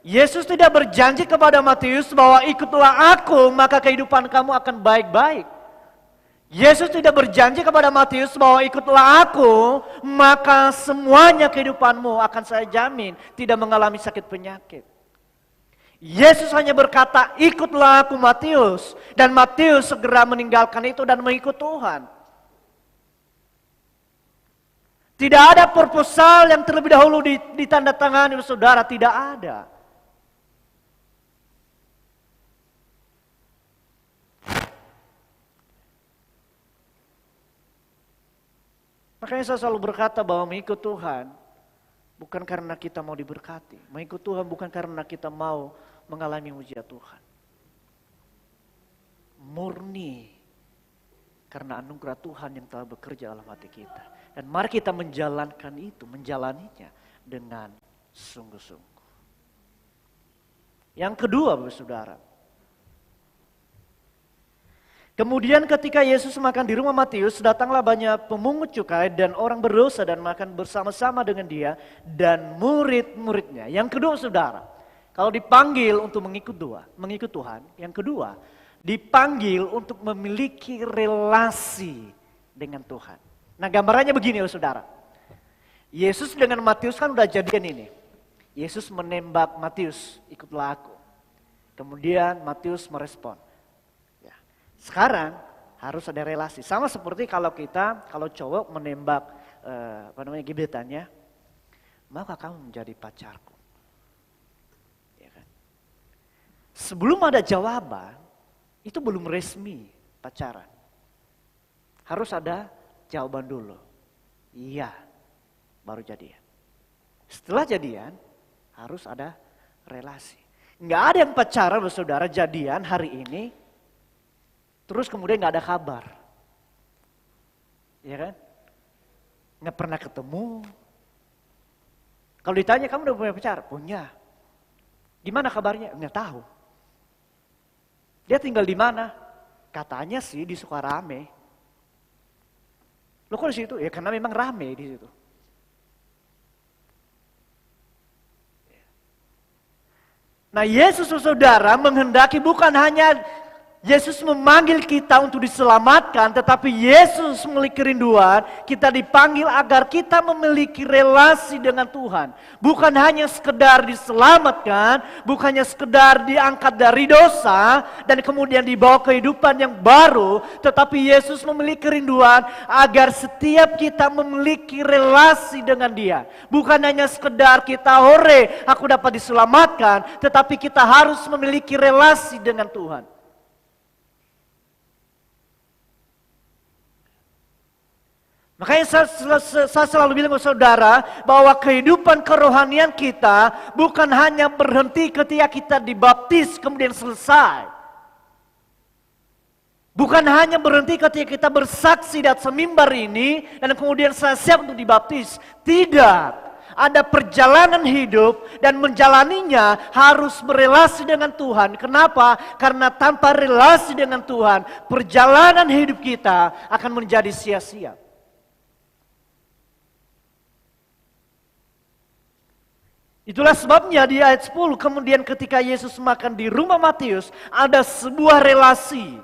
Speaker 6: Yesus tidak berjanji kepada Matius bahwa ikutlah aku maka kehidupan kamu akan baik-baik. Yesus tidak berjanji kepada Matius bahwa ikutlah aku, maka semuanya kehidupanmu akan saya jamin tidak mengalami sakit penyakit. Yesus hanya berkata, ikutlah aku Matius. Dan Matius segera meninggalkan itu dan mengikut Tuhan. Tidak ada proposal yang terlebih dahulu ditandatangani oleh saudara, tidak ada. Makanya saya selalu berkata bahwa mengikut Tuhan bukan karena kita mau diberkati. Mengikut Tuhan bukan karena kita mau mengalami mujizat Tuhan. Murni karena anugerah Tuhan yang telah bekerja dalam hati kita. Dan mari kita menjalankan itu, menjalaninya dengan sungguh-sungguh. Yang kedua, Bapak Saudara. Kemudian ketika Yesus makan di rumah Matius, datanglah banyak pemungut cukai dan orang berdosa dan makan bersama-sama dengan dia dan murid-muridnya. Yang kedua, Saudara, kalau dipanggil untuk mengikut Tuhan, yang kedua, dipanggil untuk memiliki relasi dengan Tuhan. Nah, gambarannya begini, Saudara. Yesus dengan Matius kan udah jadian ini. Yesus menembak Matius, ikutlah aku. Kemudian Matius merespon. Sekarang harus ada relasi. Sama seperti kalau cowok menembak gebetannya, maka kamu menjadi pacarku. Ya kan? Sebelum ada jawaban, itu belum resmi pacaran. Harus ada jawaban dulu. Iya, baru jadian. Setelah jadian, harus ada relasi. Nggak ada yang pacaran, saudara, jadian hari ini, terus kemudian nggak ada kabar, ya kan? Nggak pernah ketemu. Kalau ditanya kamu udah punya pacar? Punya. Gimana kabarnya? Nggak tahu. Dia tinggal di mana? Katanya sih di Sukarame. Lo kok di situ? Ya karena memang rame di situ. Nah, Yesus, saudara, menghendaki bukan hanya Yesus memanggil kita untuk diselamatkan, tetapi Yesus memiliki kerinduan, kita dipanggil agar kita memiliki relasi dengan Tuhan. Bukan hanya sekedar diselamatkan, bukannya sekedar diangkat dari dosa, dan kemudian dibawa kehidupan yang baru, tetapi Yesus memiliki kerinduan agar setiap kita memiliki relasi dengan Dia. Bukan hanya sekedar kita hore, aku dapat diselamatkan, tetapi kita harus memiliki relasi dengan Tuhan. Makanya saya selalu bilang ke saudara bahwa kehidupan kerohanian kita bukan hanya berhenti ketika kita dibaptis kemudian selesai. Bukan hanya berhenti ketika kita bersaksi di atas mimbar ini dan kemudian saya siap untuk dibaptis. Tidak. Ada perjalanan hidup dan menjalaninya harus berelasi dengan Tuhan. Kenapa? Karena tanpa relasi dengan Tuhan, perjalanan hidup kita akan menjadi sia-sia. Itulah sebabnya di ayat 10 kemudian ketika Yesus makan di rumah Matius ada sebuah relasi.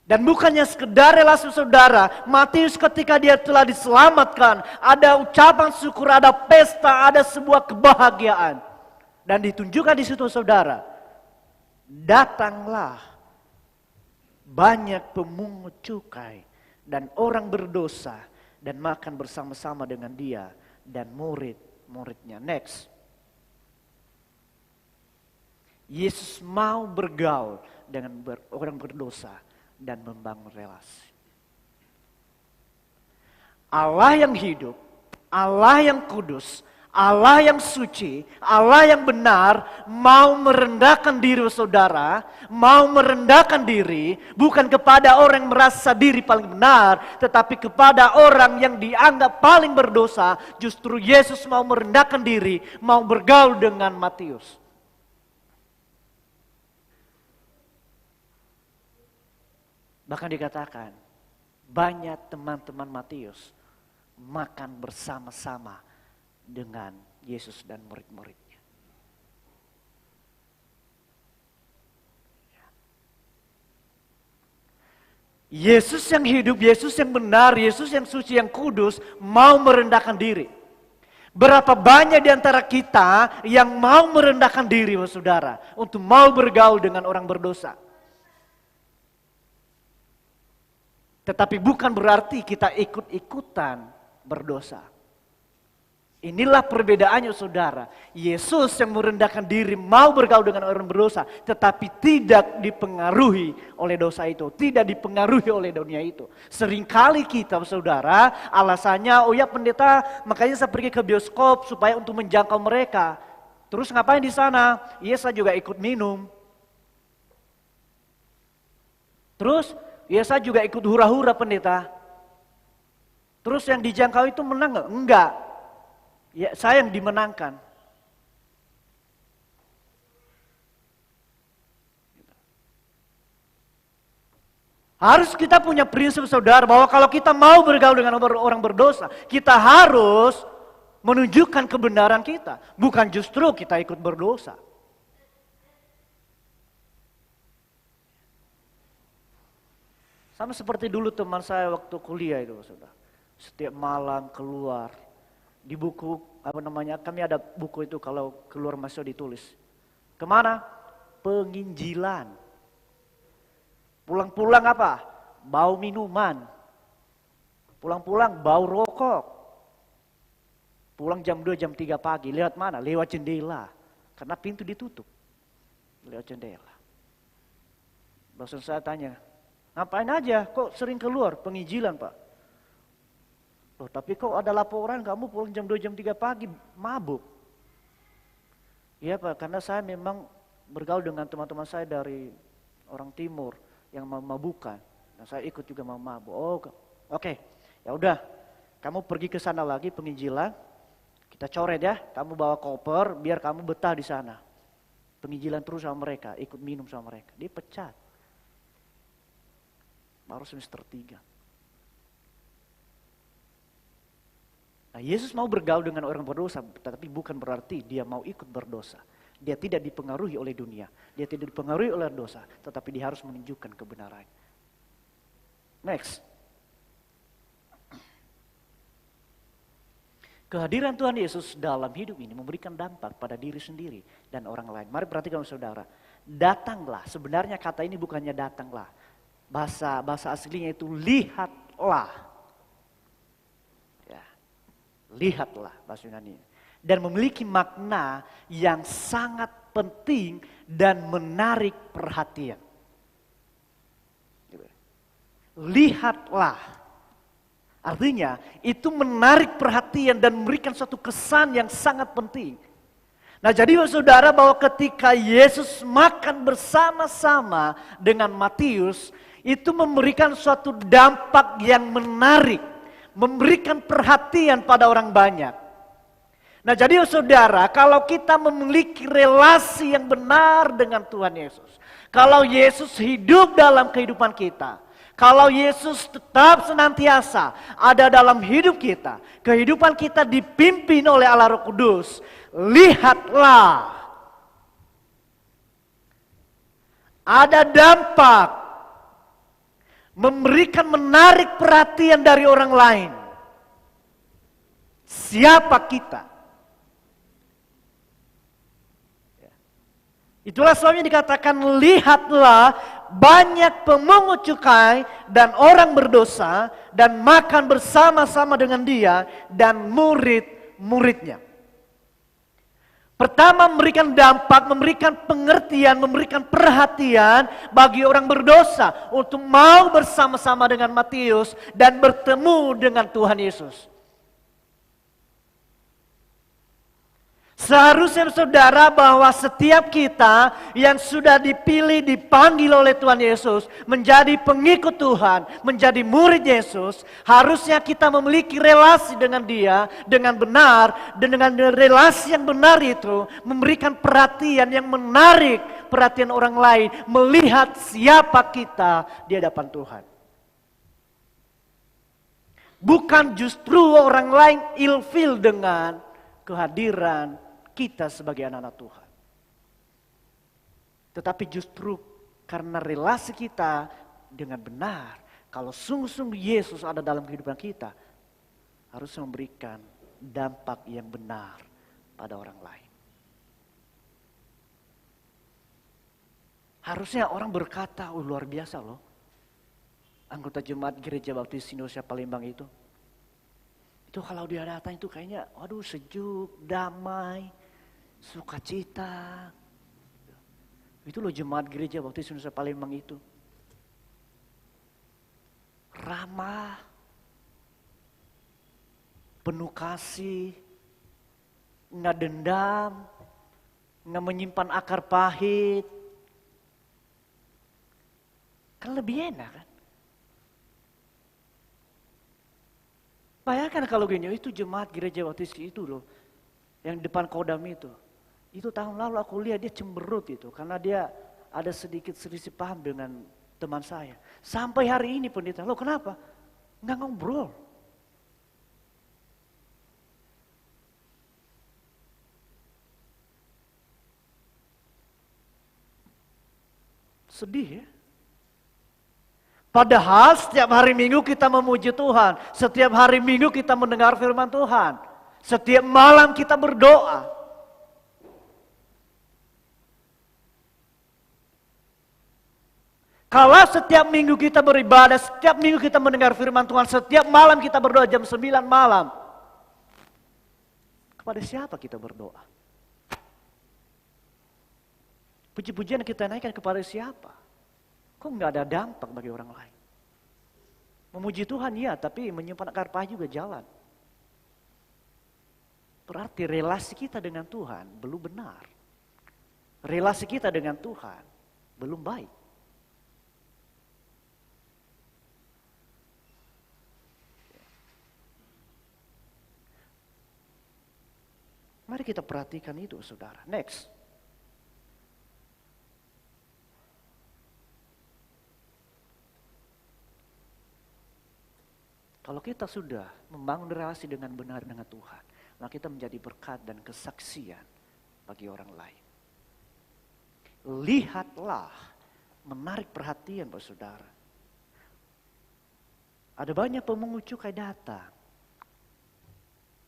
Speaker 6: Dan bukannya sekedar relasi saudara, Matius ketika dia telah diselamatkan, ada ucapan syukur, ada pesta, ada sebuah kebahagiaan. Dan ditunjukkan di situ saudara, datanglah banyak pemungut cukai dan orang berdosa dan makan bersama-sama dengan dia dan murid-muridnya. Next. Yesus mau bergaul dengan orang berdosa dan membangun relasi. Allah yang hidup, Allah yang kudus, Allah yang suci, Allah yang benar mau merendahkan diri saudara, mau merendahkan diri bukan kepada orang yang merasa diri paling benar, tetapi kepada orang yang dianggap paling berdosa. Justru Yesus mau merendahkan diri, mau bergaul dengan Matius. Bahkan dikatakan banyak teman-teman Matius makan bersama-sama dengan Yesus dan murid-muridnya. Yesus yang hidup, Yesus yang benar, Yesus yang suci, yang kudus mau merendahkan diri. Berapa banyak di antara kita yang mau merendahkan diri, saudara, untuk mau bergaul dengan orang berdosa. Tetapi bukan berarti kita ikut-ikutan berdosa. Inilah perbedaannya saudara. Yesus yang merendahkan diri mau bergaul dengan orang berdosa. Tetapi tidak dipengaruhi oleh dosa itu. Tidak dipengaruhi oleh dunia itu. Seringkali kita saudara alasannya, oh ya pendeta makanya saya pergi ke bioskop supaya untuk menjangkau mereka. Terus ngapain di sana? Iya saya juga ikut minum. Terus ya saya juga ikut hura-hura pendeta. Terus yang dijangkau itu menang nggak? Enggak. Ya, saya yang dimenangkan. Harus kita punya prinsip saudara bahwa kalau kita mau bergaul dengan orang berdosa, kita harus menunjukkan kebenaran kita. Bukan justru kita ikut berdosa. Sama seperti dulu teman saya waktu kuliah itu saudara. Setiap malam keluar. Di buku, kami ada buku itu kalau keluar masuk ditulis. Kemana? Penginjilan. Pulang-pulang apa? Bau minuman. Pulang-pulang bau rokok. Pulang jam 2, jam 3 pagi. Lewat mana? Lewat jendela. Karena pintu ditutup. Lewat jendela. Dosen saya tanya, ngapain aja? Kok sering keluar? Penginjilan Pak. Loh, tapi kok ada laporan kamu pulang jam 2, jam 3 pagi mabuk. Iya Pak, karena saya memang bergaul dengan teman-teman saya dari orang timur yang memabukan. Dan saya ikut juga mabuk. Oh, oke. Ya udah, kamu pergi ke sana lagi penginjilan. Kita coret ya, kamu bawa koper biar kamu betah di sana. Penginjilan terus sama mereka, ikut minum sama mereka. Dia pecat. Baru semester 3. Nah, Yesus mau bergaul dengan orang berdosa, tetapi bukan berarti dia mau ikut berdosa. Dia tidak dipengaruhi oleh dunia, dia tidak dipengaruhi oleh dosa, tetapi dia harus menunjukkan kebenaran. Next. Kehadiran Tuhan Yesus dalam hidup ini memberikan dampak pada diri sendiri dan orang lain. Mari perhatikan saudara, datanglah, sebenarnya kata ini bukannya datanglah. Bahasa aslinya itu lihatlah. Lihatlah bahasa Yunani. Dan memiliki makna yang sangat penting dan menarik perhatian. Lihatlah. Artinya itu menarik perhatian dan memberikan suatu kesan yang sangat penting. Nah jadi saudara bahwa ketika Yesus makan bersama-sama dengan Matius, itu memberikan suatu dampak yang menarik. Memberikan perhatian pada orang banyak. Nah jadi saudara, kalau kita memiliki relasi yang benar dengan Tuhan Yesus. Kalau Yesus hidup dalam kehidupan kita. Kalau Yesus tetap senantiasa ada dalam hidup kita. Kehidupan kita dipimpin oleh Allah Roh Kudus. Lihatlah. Ada dampak. Memberikan menarik perhatian dari orang lain. Siapa kita? Itulah sebabnya dikatakan lihatlah banyak pemungut cukai dan orang berdosa dan makan bersama-sama dengan dia dan murid-muridnya. Pertama memberikan dampak, memberikan pengertian, memberikan perhatian bagi orang berdosa untuk mau bersama-sama dengan Matius dan bertemu dengan Tuhan Yesus. Seharusnya saudara bahwa setiap kita yang sudah dipilih, dipanggil oleh Tuhan Yesus menjadi pengikut Tuhan, menjadi murid Yesus, harusnya kita memiliki relasi dengan dia dengan benar, dan dengan relasi yang benar itu memberikan perhatian yang menarik perhatian orang lain, melihat siapa kita di hadapan Tuhan. Bukan justru orang lain ilfil dengan kehadiran kita sebagai anak-anak Tuhan. Tetapi justru karena relasi kita dengan benar, kalau sungguh-sungguh Yesus ada dalam kehidupan kita, harus memberikan dampak yang benar pada orang lain. Harusnya orang berkata, oh luar biasa loh. Anggota jemaat Gereja Baptis Indonesia Palembang itu. Itu kalau dia datang itu kayaknya, waduh sejuk, damai, sukacita. Itu loh jemaat gereja Baptis Indonesia Palembang itu. Ramah, penuh kasih, nggak dendam, nggak menyimpan akar pahit. Kan lebih enak kan? Bayangkan kalau gini, itu jemaat gereja Baptis itu loh, yang depan Kodam itu. Itu tahun lalu aku lihat dia cemberut itu, karena dia ada sedikit selisih paham dengan teman saya. Sampai hari ini pendeta, lo kenapa? Nggak ngobrol. Sedih ya. Padahal setiap hari Minggu kita memuji Tuhan. Setiap hari Minggu kita mendengar firman Tuhan. Setiap malam kita berdoa. Kalau setiap minggu kita beribadah, setiap minggu kita mendengar firman Tuhan, setiap malam kita berdoa jam 9 malam. Kepada siapa kita berdoa? Puji-pujian kita naikkan kepada siapa? Kok nggak ada dampak bagi orang lain? Memuji Tuhan ya, tapi menyimpan akar pahit juga jalan. Berarti relasi kita dengan Tuhan belum benar. Relasi kita dengan Tuhan belum baik. Mari kita perhatikan itu, saudara. Next. Kalau kita sudah membangun relasi dengan benar dengan Tuhan, maka kita menjadi berkat dan kesaksian bagi orang lain. Lihatlah, menarik perhatian Bapak Saudara. Ada banyak pemungut cukai datang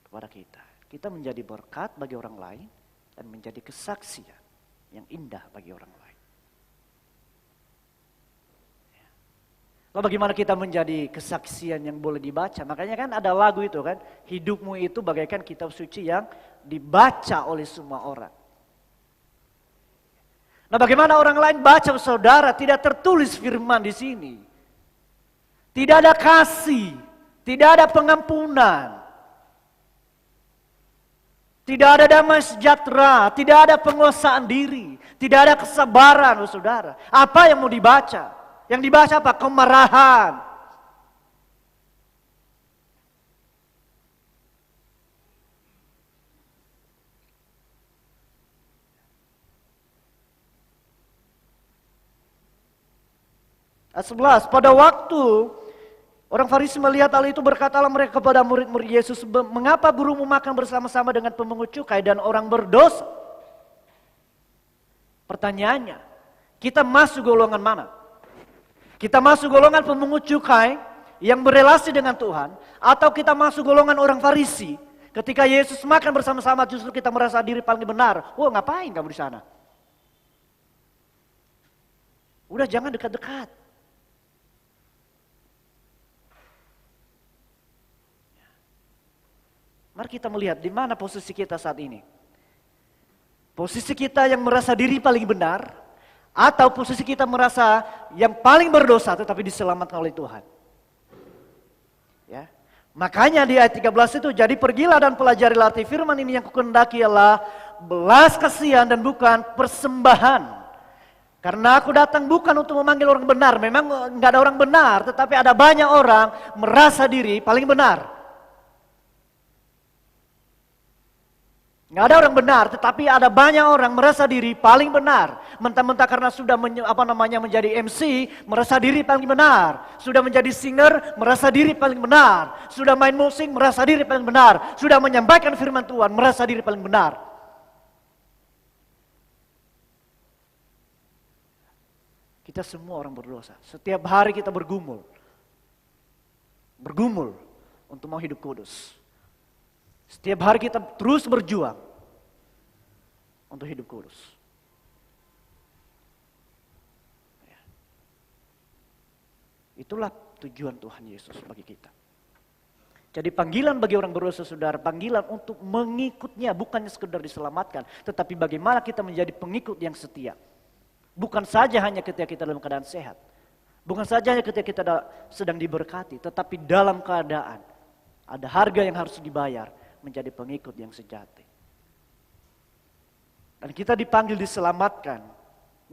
Speaker 6: kepada kita. Kita menjadi berkat bagi orang lain dan menjadi kesaksian yang indah bagi orang lain. Lalu bagaimana kita menjadi kesaksian yang boleh dibaca? Makanya kan ada lagu itu kan, hidupmu itu bagaikan kitab suci yang dibaca oleh semua orang. Nah, bagaimana orang lain baca, saudara? Tidak tertulis firman di sini. Tidak ada kasih, tidak ada pengampunan. Tidak ada damai sejahtera, tidak ada penguasaan diri, tidak ada kesabaran, saudara. Apa yang mau dibaca? Yang dibaca apa? Kemarahan. Ayat 11, pada waktu orang Farisi melihat hal itu, berkatalah mereka kepada murid-murid Yesus, mengapa gurumu makan bersama-sama dengan pemungut cukai dan orang berdosa? Pertanyaannya, kita masuk golongan mana? Kita masuk golongan pemungut cukai yang berelasi dengan Tuhan, atau kita masuk golongan orang Farisi? Ketika Yesus makan bersama-sama justru kita merasa diri paling benar. Wah, ngapain kamu di sana? Udah jangan dekat-dekat. Mari kita melihat di mana posisi kita saat ini. Posisi kita yang merasa diri paling benar, atau posisi kita merasa yang paling berdosa tetapi diselamatkan oleh Tuhan. Ya. Makanya di ayat 13 itu, jadi pergilah dan pelajarilah arti firman ini, yang kukendaki ialah belas kasihan dan bukan persembahan. Karena aku datang bukan untuk memanggil orang benar. Memang enggak ada orang benar, tetapi ada banyak orang merasa diri paling benar. Nggak ada orang benar, tetapi ada banyak orang merasa diri paling benar. Mentah-mentah karena sudah menjadi MC, merasa diri paling benar. Sudah menjadi singer, merasa diri paling benar. Sudah main musik, merasa diri paling benar. Sudah menyampaikan firman Tuhan, merasa diri paling benar. Kita semua orang berdosa. Setiap hari kita bergumul. Bergumul untuk mau hidup kudus. Setiap hari kita terus berjuang untuk hidup kudus. Itulah tujuan Tuhan Yesus bagi kita. Jadi panggilan bagi orang berdosa saudara, panggilan untuk mengikutnya, bukannya sekedar diselamatkan, tetapi bagaimana kita menjadi pengikut yang setia. Bukan saja hanya ketika kita dalam keadaan sehat, bukan saja hanya ketika kita sedang diberkati, tetapi dalam keadaan ada harga yang harus dibayar menjadi pengikut yang sejati. Dan kita dipanggil diselamatkan,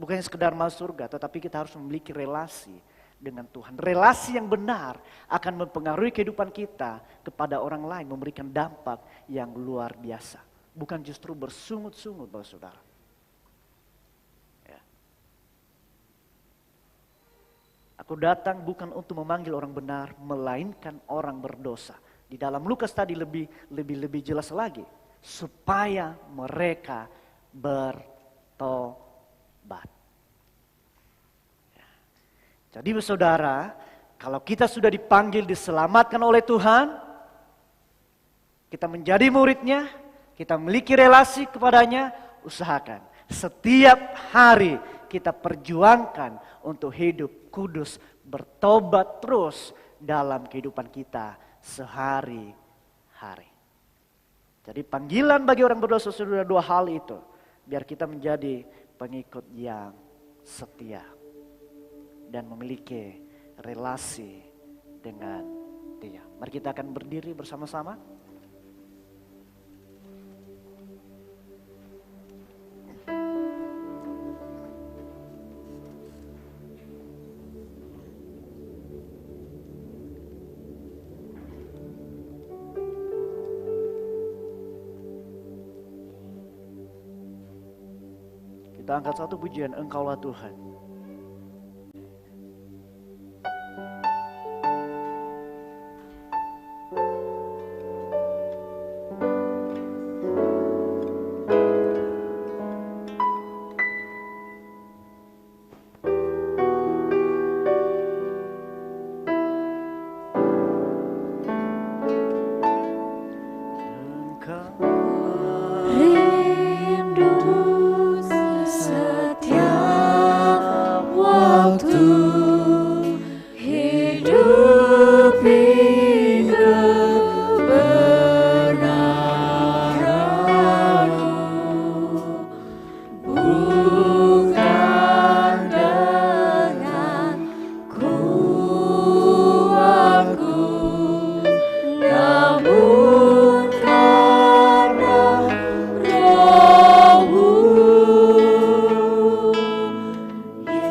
Speaker 6: bukannya sekedar masuk surga, tetapi kita harus memiliki relasi dengan Tuhan. Relasi yang benar akan mempengaruhi kehidupan kita kepada orang lain, memberikan dampak yang luar biasa. Bukan justru bersungut-sungut, Bapak Saudara. Ya. Aku datang bukan untuk memanggil orang benar, melainkan orang berdosa. Di dalam Lukas tadi lebih jelas lagi, supaya mereka bertobat. Jadi saudara, kalau kita sudah dipanggil diselamatkan oleh Tuhan, kita menjadi muridnya, kita memiliki relasi kepadanya, usahakan setiap hari kita perjuangkan untuk hidup kudus, bertobat terus dalam kehidupan kita sehari-hari. Jadi panggilan bagi orang berdosa sudah dua hal itu, biar kita menjadi pengikut yang setia dan memiliki relasi dengan Dia. Mari kita akan berdiri bersama-sama. Kita angkat satu pujian, Engkaulah Tuhan.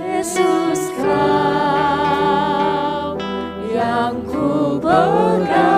Speaker 3: Yesus yang ku percaya.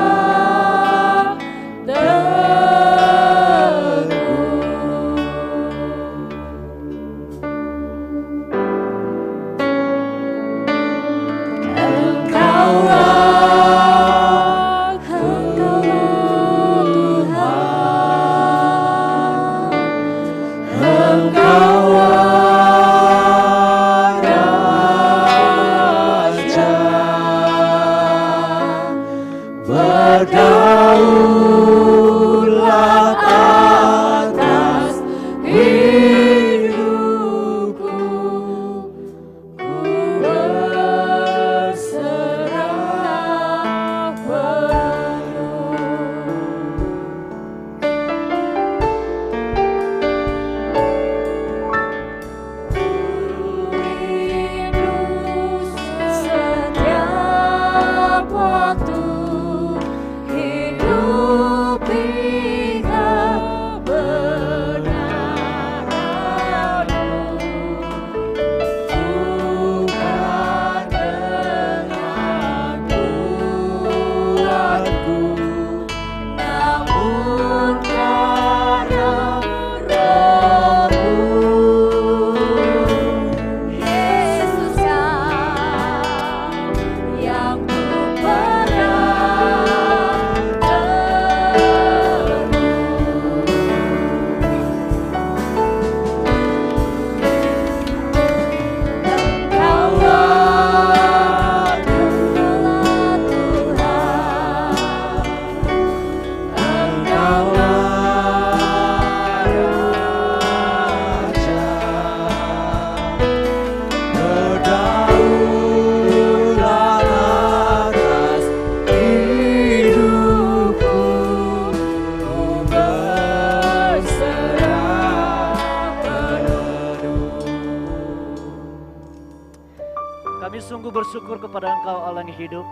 Speaker 6: Kami sungguh bersyukur kepada Engkau Allah yang hidup.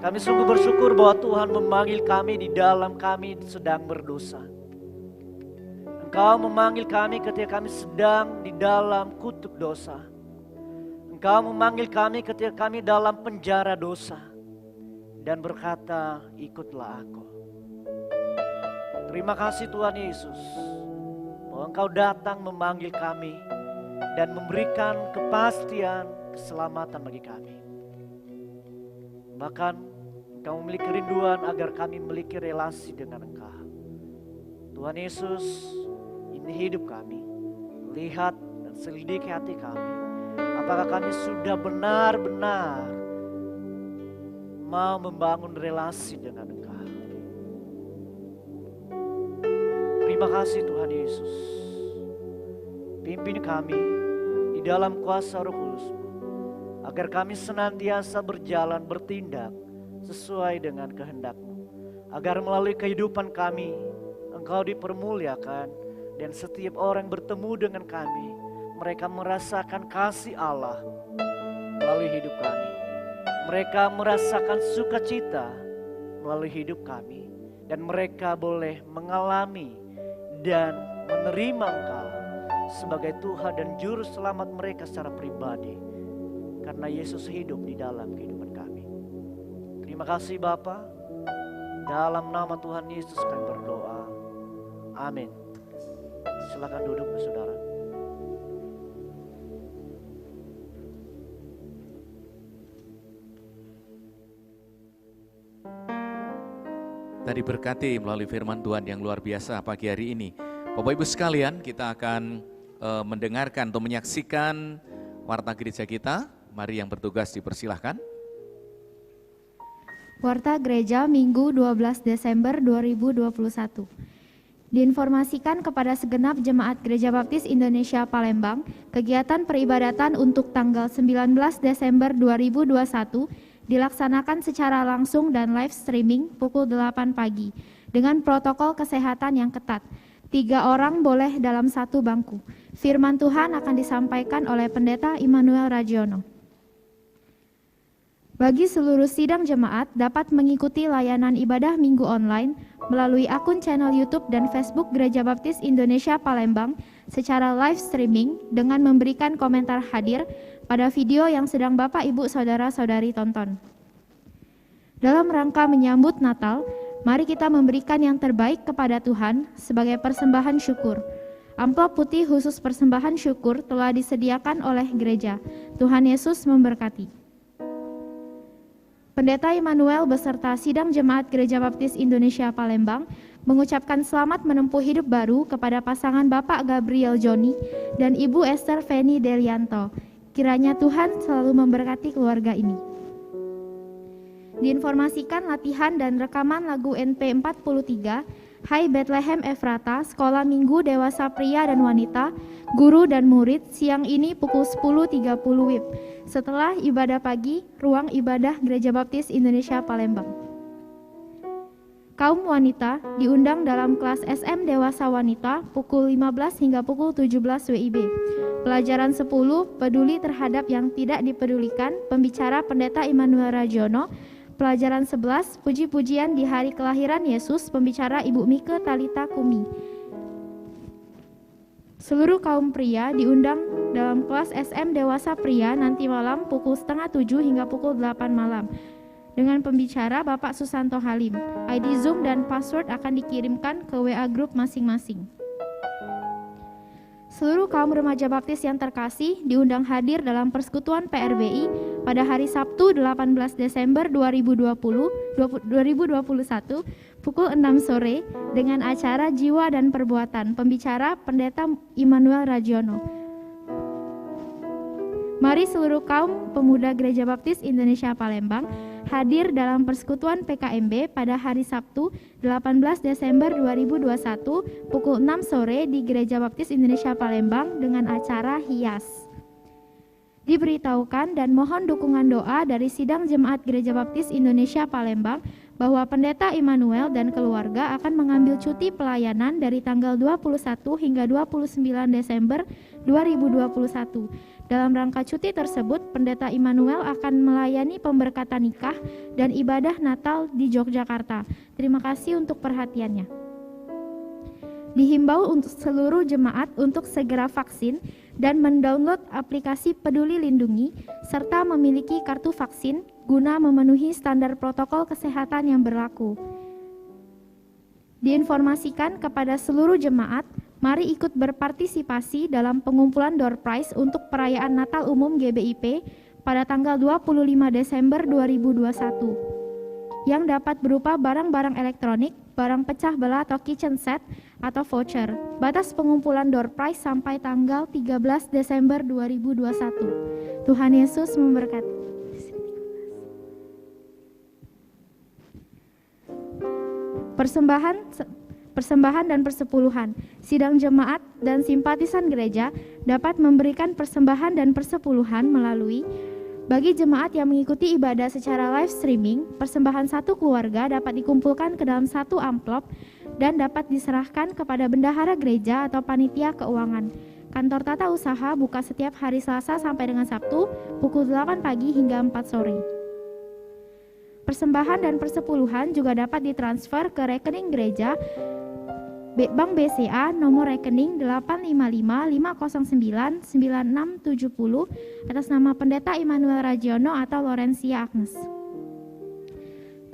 Speaker 6: Kami sungguh bersyukur bahwa Tuhan memanggil kami di dalam kami sedang berdosa. Engkau memanggil kami ketika kami sedang di dalam kutuk dosa. Engkau memanggil kami ketika kami dalam penjara dosa. Dan berkata, ikutlah aku. Terima kasih Tuhan Yesus, bahwa Engkau datang memanggil kami dan memberikan kepastian keselamatan bagi kami. Bahkan Engkau memiliki kerinduan agar kami memiliki relasi dengan Engkau. Tuhan Yesus, ini hidup kami. Lihat dan selidiki hati kami. Apakah kami sudah benar-benar mau membangun relasi dengan Engkau. Terima kasih Tuhan Yesus. Pimpin kami di dalam kuasa Roh Kudus-Mu, agar kami senantiasa berjalan bertindak sesuai dengan kehendak-Mu, agar melalui kehidupan kami Engkau dipermuliakan dan setiap orang bertemu dengan kami, mereka merasakan kasih Allah melalui hidup kami. Mereka merasakan sukacita melalui hidup kami, dan mereka boleh mengalami dan menerima Engkau sebagai Tuhan dan Juru Selamat mereka secara pribadi, karena Yesus hidup di dalam kehidupan kami. Terima kasih Bapa. Dalam nama Tuhan Yesus kami berdoa. Amin. Silakan duduk saudara.
Speaker 1: Tadi berkati melalui firman Tuhan yang luar biasa pagi hari ini. Bapak Ibu sekalian, kita akan mendengarkan atau menyaksikan warta gereja kita. Mari yang bertugas dipersilahkan.
Speaker 7: Warta Gereja Minggu 12 Desember 2021. Diinformasikan kepada segenap jemaat Gereja Baptis Indonesia Palembang, kegiatan peribadatan untuk tanggal 19 Desember 2021 dilaksanakan secara langsung dan live streaming pukul 8 pagi dengan protokol kesehatan yang ketat. 3 orang boleh dalam 1 bangku. Firman Tuhan akan disampaikan oleh Pendeta Immanuel Ragiono. Bagi seluruh sidang jemaat dapat mengikuti layanan ibadah minggu online melalui akun channel YouTube dan Facebook Gereja Baptis Indonesia Palembang secara live streaming dengan memberikan komentar hadir pada video yang sedang Bapak, Ibu, Saudara-saudari tonton. Dalam rangka menyambut Natal, mari kita memberikan yang terbaik kepada Tuhan sebagai persembahan syukur. Amplop putih khusus persembahan syukur telah disediakan oleh gereja. Tuhan Yesus memberkati. Pendeta Immanuel beserta sidang jemaat Gereja Baptis Indonesia Palembang mengucapkan selamat menempuh hidup baru kepada pasangan Bapak Gabriel Joni dan Ibu Esther Feni Delianto. Kiranya Tuhan selalu memberkati keluarga ini. Diinformasikan latihan dan rekaman lagu NP 43, Hai Bethlehem Efrata, Sekolah Minggu Dewasa Pria dan Wanita, Guru dan Murid, siang ini pukul 10.30 WIB. Setelah ibadah pagi, ruang ibadah Gereja Baptis Indonesia Palembang. Kaum wanita diundang dalam kelas SM Dewasa Wanita pukul 15 hingga pukul 17 WIB. Pelajaran 10, peduli terhadap yang tidak dipedulikan, pembicara Pendeta Immanuel Ragiono. Pelajaran 11, puji-pujian di hari kelahiran Yesus, pembicara Ibu Mike Talita Kumi. Seluruh kaum pria diundang dalam kelas SM Dewasa Pria nanti malam pukul 6:30 hingga pukul 8 malam. Dengan pembicara Bapak Susanto Halim. ID Zoom dan password akan dikirimkan ke WA Group masing-masing. Seluruh kaum remaja baptis yang terkasih diundang hadir dalam persekutuan PRBI pada hari Sabtu 18 Desember 2021 pukul 6 sore dengan acara Jiwa dan Perbuatan. Pembicara Pendeta Immanuel Ragiono. Mari seluruh kaum pemuda Gereja Baptis Indonesia Palembang hadir dalam persekutuan PKMB pada hari Sabtu 18 Desember 2021 pukul 6 sore di Gereja Baptis Indonesia Palembang dengan acara Hias. Diberitahukan dan mohon dukungan doa dari Sidang Jemaat Gereja Baptis Indonesia Palembang bahwa Pendeta Immanuel dan keluarga akan mengambil cuti pelayanan dari tanggal 21 hingga 29 Desember 2021. Dalam rangka cuti tersebut, Pendeta Immanuel akan melayani pemberkatan nikah dan ibadah Natal di Yogyakarta. Terima kasih untuk perhatiannya. Dihimbau untuk seluruh jemaat untuk segera vaksin dan mendownload aplikasi Peduli Lindungi serta memiliki kartu vaksin guna memenuhi standar protokol kesehatan yang berlaku. Diinformasikan kepada seluruh jemaat, mari ikut berpartisipasi dalam pengumpulan door prize untuk perayaan Natal Umum GBIP pada tanggal 25 Desember 2021 yang dapat berupa barang-barang elektronik, barang pecah belah atau kitchen set, atau voucher. Batas pengumpulan door prize sampai tanggal 13 Desember 2021. Tuhan Yesus memberkati. Persembahan dan persepuluhan. Sidang jemaat dan simpatisan gereja dapat memberikan persembahan dan persepuluhan melalui bagi jemaat yang mengikuti ibadah secara live streaming, persembahan satu keluarga dapat dikumpulkan ke dalam satu amplop dan dapat diserahkan kepada bendahara gereja atau panitia keuangan. Kantor tata usaha buka setiap hari Selasa sampai dengan Sabtu, pukul 8 pagi hingga 4 sore. Persembahan dan persepuluhan juga dapat ditransfer ke rekening gereja Bank BCA nomor rekening 855-509-9670 atas nama Pendeta Immanuel Ragiono atau Lorencia Agnes.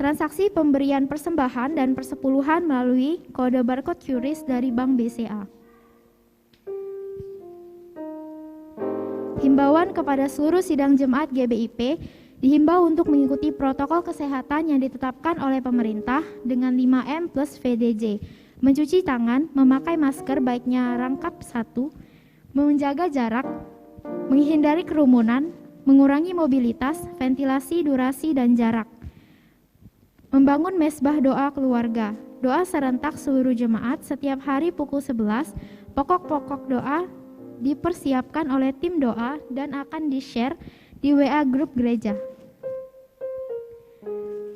Speaker 7: Transaksi pemberian persembahan dan persepuluhan melalui kode barcode QRIS dari Bank BCA. Himbauan kepada seluruh sidang jemaat GBIP dihimbau untuk mengikuti protokol kesehatan yang ditetapkan oleh pemerintah dengan 5M plus VDJ. Mencuci tangan, memakai masker baiknya rangkap 1, menjaga jarak, menghindari kerumunan, mengurangi mobilitas, ventilasi, durasi, dan jarak. Membangun mesbah doa keluarga, doa serentak seluruh jemaat setiap hari pukul 11, pokok-pokok doa dipersiapkan oleh tim doa dan akan di-share di WA grup gereja.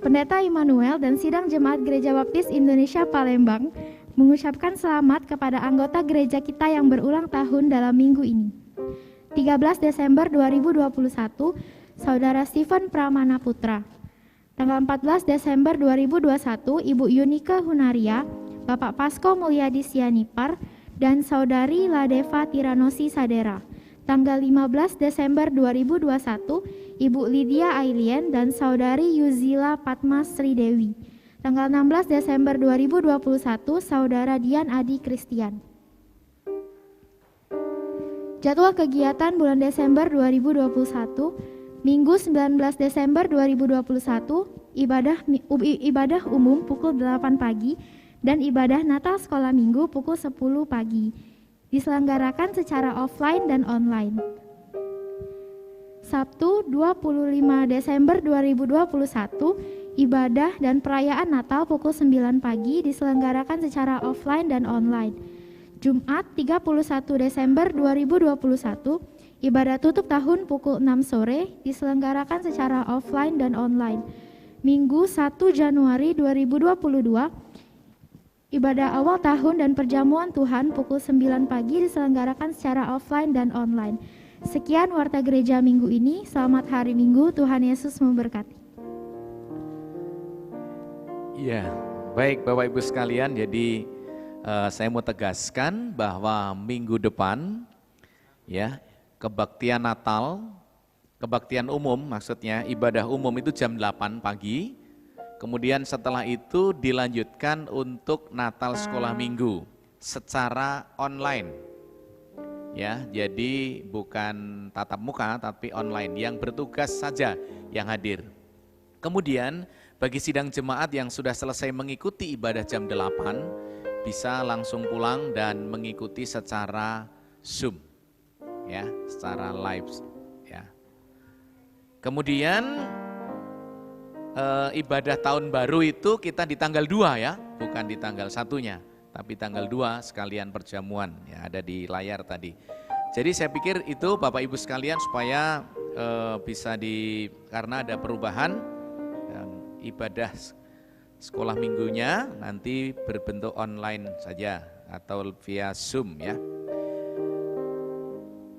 Speaker 7: Pendeta Immanuel dan Sidang Jemaat Gereja Baptis Indonesia Palembang mengucapkan selamat kepada anggota gereja kita yang berulang tahun dalam minggu ini. 13 Desember 2021, Saudara Stephen Pramana Putra. Tanggal 14 Desember 2021, Ibu Yunike Hunaria, Bapak Pasko Mulyadi Sianipar, dan Saudari Ladeva Tiranosi Sadera. Tanggal 15 Desember 2021, Ibu Lydia Ailien dan Saudari Yuzila Patma Sri Dewi. Tanggal 16 Desember 2021, Saudara Dian Adi Kristian. Jadwal kegiatan bulan Desember 2021, Minggu 19 Desember 2021, ibadah umum pukul 8 pagi dan ibadah Natal Sekolah Minggu pukul 10 pagi. Diselenggarakan secara offline dan online. Sabtu 25 Desember 2021, ibadah dan perayaan Natal pukul 9 pagi diselenggarakan secara offline dan online. Jumat 31 Desember 2021, ibadah tutup tahun pukul 6 sore diselenggarakan secara offline dan online. Minggu 1 Januari 2022, ibadah awal tahun dan perjamuan Tuhan pukul 9 pagi diselenggarakan secara offline dan online. Sekian warta gereja minggu ini, selamat hari Minggu, Tuhan Yesus memberkati.
Speaker 1: Ya, baik Bapak Ibu sekalian, jadi saya mau tegaskan bahwa minggu depan ya, kebaktian Natal, kebaktian umum maksudnya ibadah umum itu jam 8 pagi, kemudian setelah itu dilanjutkan untuk Natal Sekolah Minggu secara online. Ya, jadi bukan tatap muka tapi online, yang bertugas saja yang hadir. Kemudian bagi sidang jemaat yang sudah selesai mengikuti ibadah jam 8 bisa langsung pulang dan mengikuti secara Zoom. Ya, secara live ya. Kemudian ibadah tahun baru itu kita di tanggal 2 ya, bukan di tanggal 1-nya, tapi tanggal 2 sekalian perjamuan ya, ada di layar tadi. Jadi saya pikir itu Bapak Ibu sekalian supaya bisa karena ada perubahan ibadah Sekolah minggunya nanti berbentuk online saja atau via Zoom ya.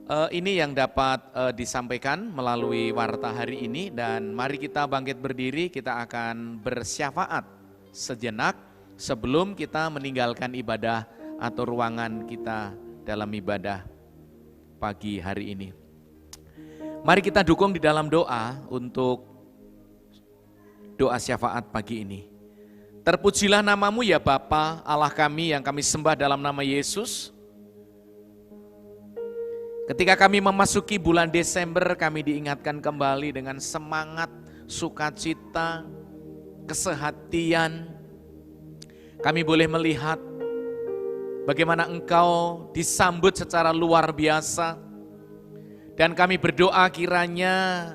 Speaker 1: Ini yang dapat disampaikan melalui warta hari ini, dan mari kita bangkit berdiri, kita akan bersyafaat sejenak sebelum kita meninggalkan ibadah atau ruangan kita dalam ibadah pagi hari ini. Mari kita dukung di dalam doa untuk doa syafaat pagi ini. Terpujilah namamu ya Bapa, Allah kami yang kami sembah dalam nama Yesus. Ketika kami memasuki bulan Desember, kami diingatkan kembali dengan semangat, sukacita, kesehatian. Kami boleh melihat bagaimana Engkau disambut secara luar biasa. Dan kami berdoa kiranya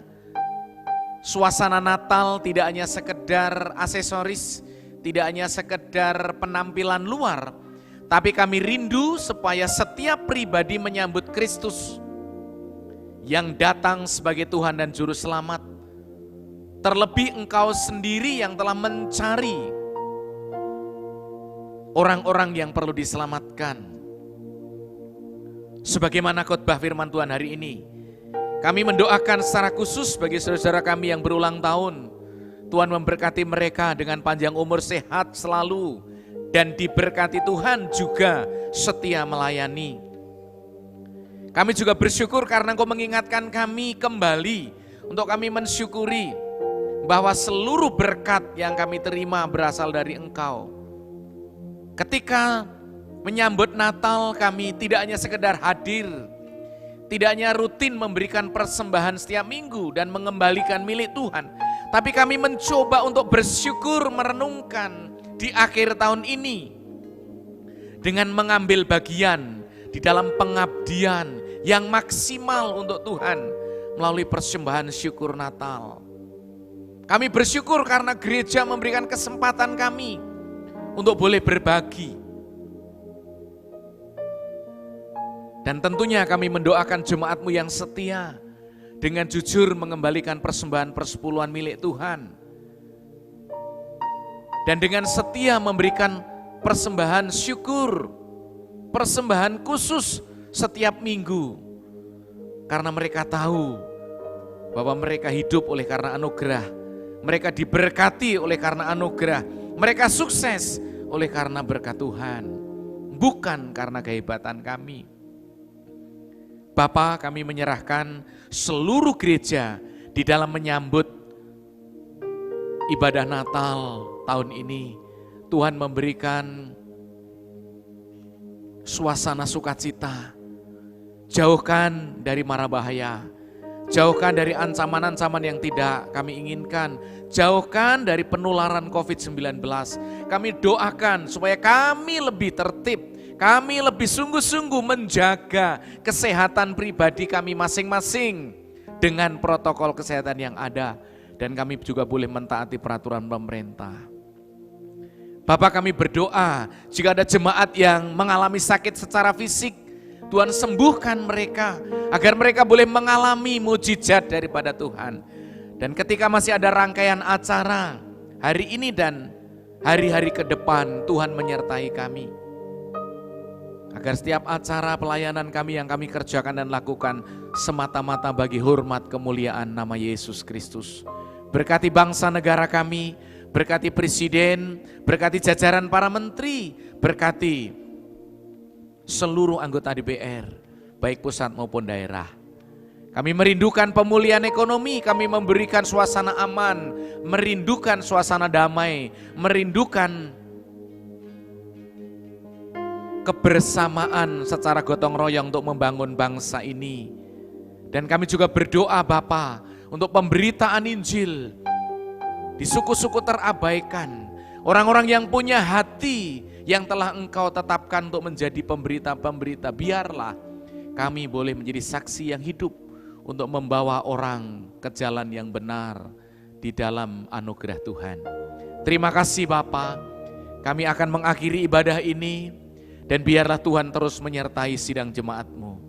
Speaker 1: suasana Natal tidak hanya sekedar aksesoris, tidak hanya sekedar penampilan luar, tapi kami rindu supaya setiap pribadi menyambut Kristus yang datang sebagai Tuhan dan Juru Selamat. Terlebih Engkau sendiri yang telah mencari orang-orang yang perlu diselamatkan. Sebagaimana khotbah firman Tuhan hari ini, kami mendoakan secara khusus bagi saudara-saudara kami yang berulang tahun. Tuhan memberkati mereka dengan panjang umur, sehat selalu, dan diberkati Tuhan juga setia melayani. Kami juga bersyukur karena Engkau mengingatkan kami kembali untuk kami mensyukuri bahwa seluruh berkat yang kami terima berasal dari Engkau. Ketika menyambut Natal, kami tidak hanya sekedar hadir, tidak hanya rutin memberikan persembahan setiap minggu dan mengembalikan milik Tuhan, tapi kami mencoba untuk bersyukur, merenungkan di akhir tahun ini dengan mengambil bagian di dalam pengabdian yang maksimal untuk Tuhan melalui persembahan syukur Natal. Kami bersyukur karena gereja memberikan kesempatan kami untuk boleh berbagi. Dan tentunya kami mendoakan jemaat-Mu yang setia dengan jujur mengembalikan persembahan persepuluhan milik Tuhan. Dan dengan setia memberikan persembahan syukur, persembahan khusus setiap minggu. Karena mereka tahu bahwa mereka hidup oleh karena anugerah. Mereka diberkati oleh karena anugerah. Mereka sukses oleh karena berkat Tuhan. Bukan karena kehebatan kami. Bapa, kami menyerahkan seluruh gereja di dalam menyambut ibadah Natal tahun ini. Tuhan memberikan suasana sukacita. Jauhkan dari mara bahaya. Jauhkan dari ancaman-ancaman yang tidak kami inginkan. Jauhkan dari penularan COVID-19. Kami doakan supaya kami lebih tertib. Kami lebih sungguh-sungguh menjaga kesehatan pribadi kami masing-masing dengan protokol kesehatan yang ada. Dan kami juga boleh mentaati peraturan pemerintah. Bapak, kami berdoa jika ada jemaat yang mengalami sakit secara fisik, Tuhan sembuhkan mereka agar mereka boleh mengalami mujizat daripada Tuhan. Dan ketika masih ada rangkaian acara hari ini dan hari-hari ke depan, Tuhan menyertai kami. Agar setiap acara pelayanan kami yang kami kerjakan dan lakukan semata-mata bagi hormat kemuliaan nama Yesus Kristus. Berkati bangsa negara kami, berkati presiden, berkati jajaran para menteri, berkati seluruh anggota DPR, baik pusat maupun daerah. Kami merindukan pemulihan ekonomi, kami memberikan suasana aman, merindukan suasana damai, merindukan kebersamaan secara gotong royong untuk membangun bangsa ini. Dan kami juga berdoa Bapa untuk pemberitaan Injil di suku-suku terabaikan, orang-orang yang punya hati yang telah Engkau tetapkan untuk menjadi pemberita-pemberita. Biarlah kami boleh menjadi saksi yang hidup untuk membawa orang ke jalan yang benar di dalam anugerah Tuhan. Terima kasih Bapa, kami akan mengakhiri ibadah ini. Dan biarlah Tuhan terus menyertai sidang jemaat-Mu.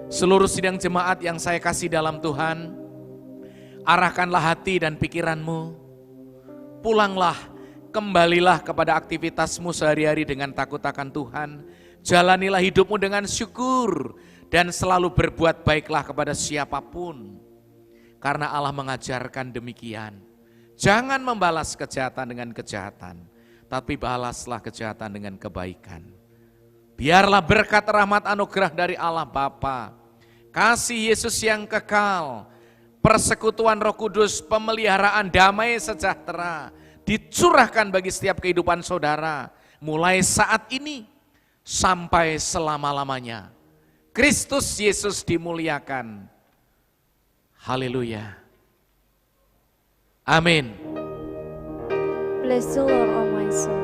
Speaker 1: Seluruh sidang jemaat yang saya kasih dalam Tuhan, arahkanlah hati dan pikiran-Mu. Pulanglah Kembalilah kepada aktivitasmu sehari-hari dengan takut akan Tuhan. Jalanilah hidupmu dengan syukur dan selalu berbuat baiklah kepada siapapun. Karena Allah mengajarkan demikian. Jangan membalas kejahatan dengan kejahatan, tapi balaslah kejahatan dengan kebaikan. Biarlah berkat rahmat anugerah dari Allah Bapa, kasih Yesus yang kekal, persekutuan Roh Kudus, pemeliharaan damai sejahtera dicurahkan bagi setiap kehidupan saudara, mulai saat ini sampai selama-lamanya. Kristus Yesus dimuliakan. Haleluya. Amin.
Speaker 2: Bless the Lord, oh my soul.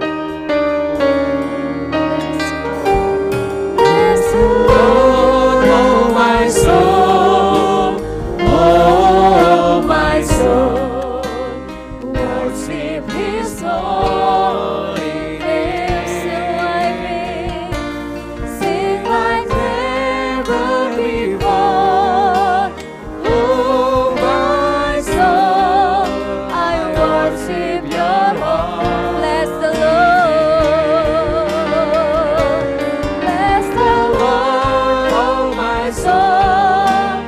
Speaker 3: Bless the Lord, oh my soul, oh my soul, worship His holy name. Sing like never before. Oh my soul, I worship Your heart. Bless the Lord, bless the Lord, oh my soul,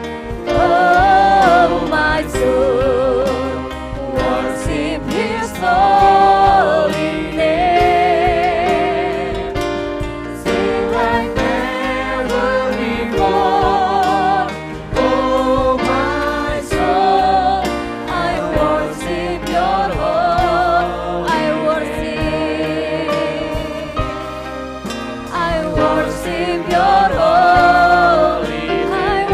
Speaker 3: oh my soul, worship His holy name. Sing like never before. Oh my soul, I worship Your heart. I worship Your holy name.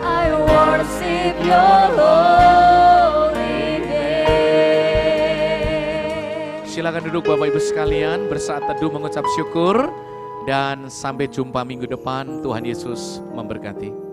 Speaker 3: I worship Your holy name.
Speaker 1: Silakan duduk Bapak Ibu sekalian, bersaat teduh mengucap syukur, dan sampai jumpa minggu depan. Tuhan Yesus memberkati.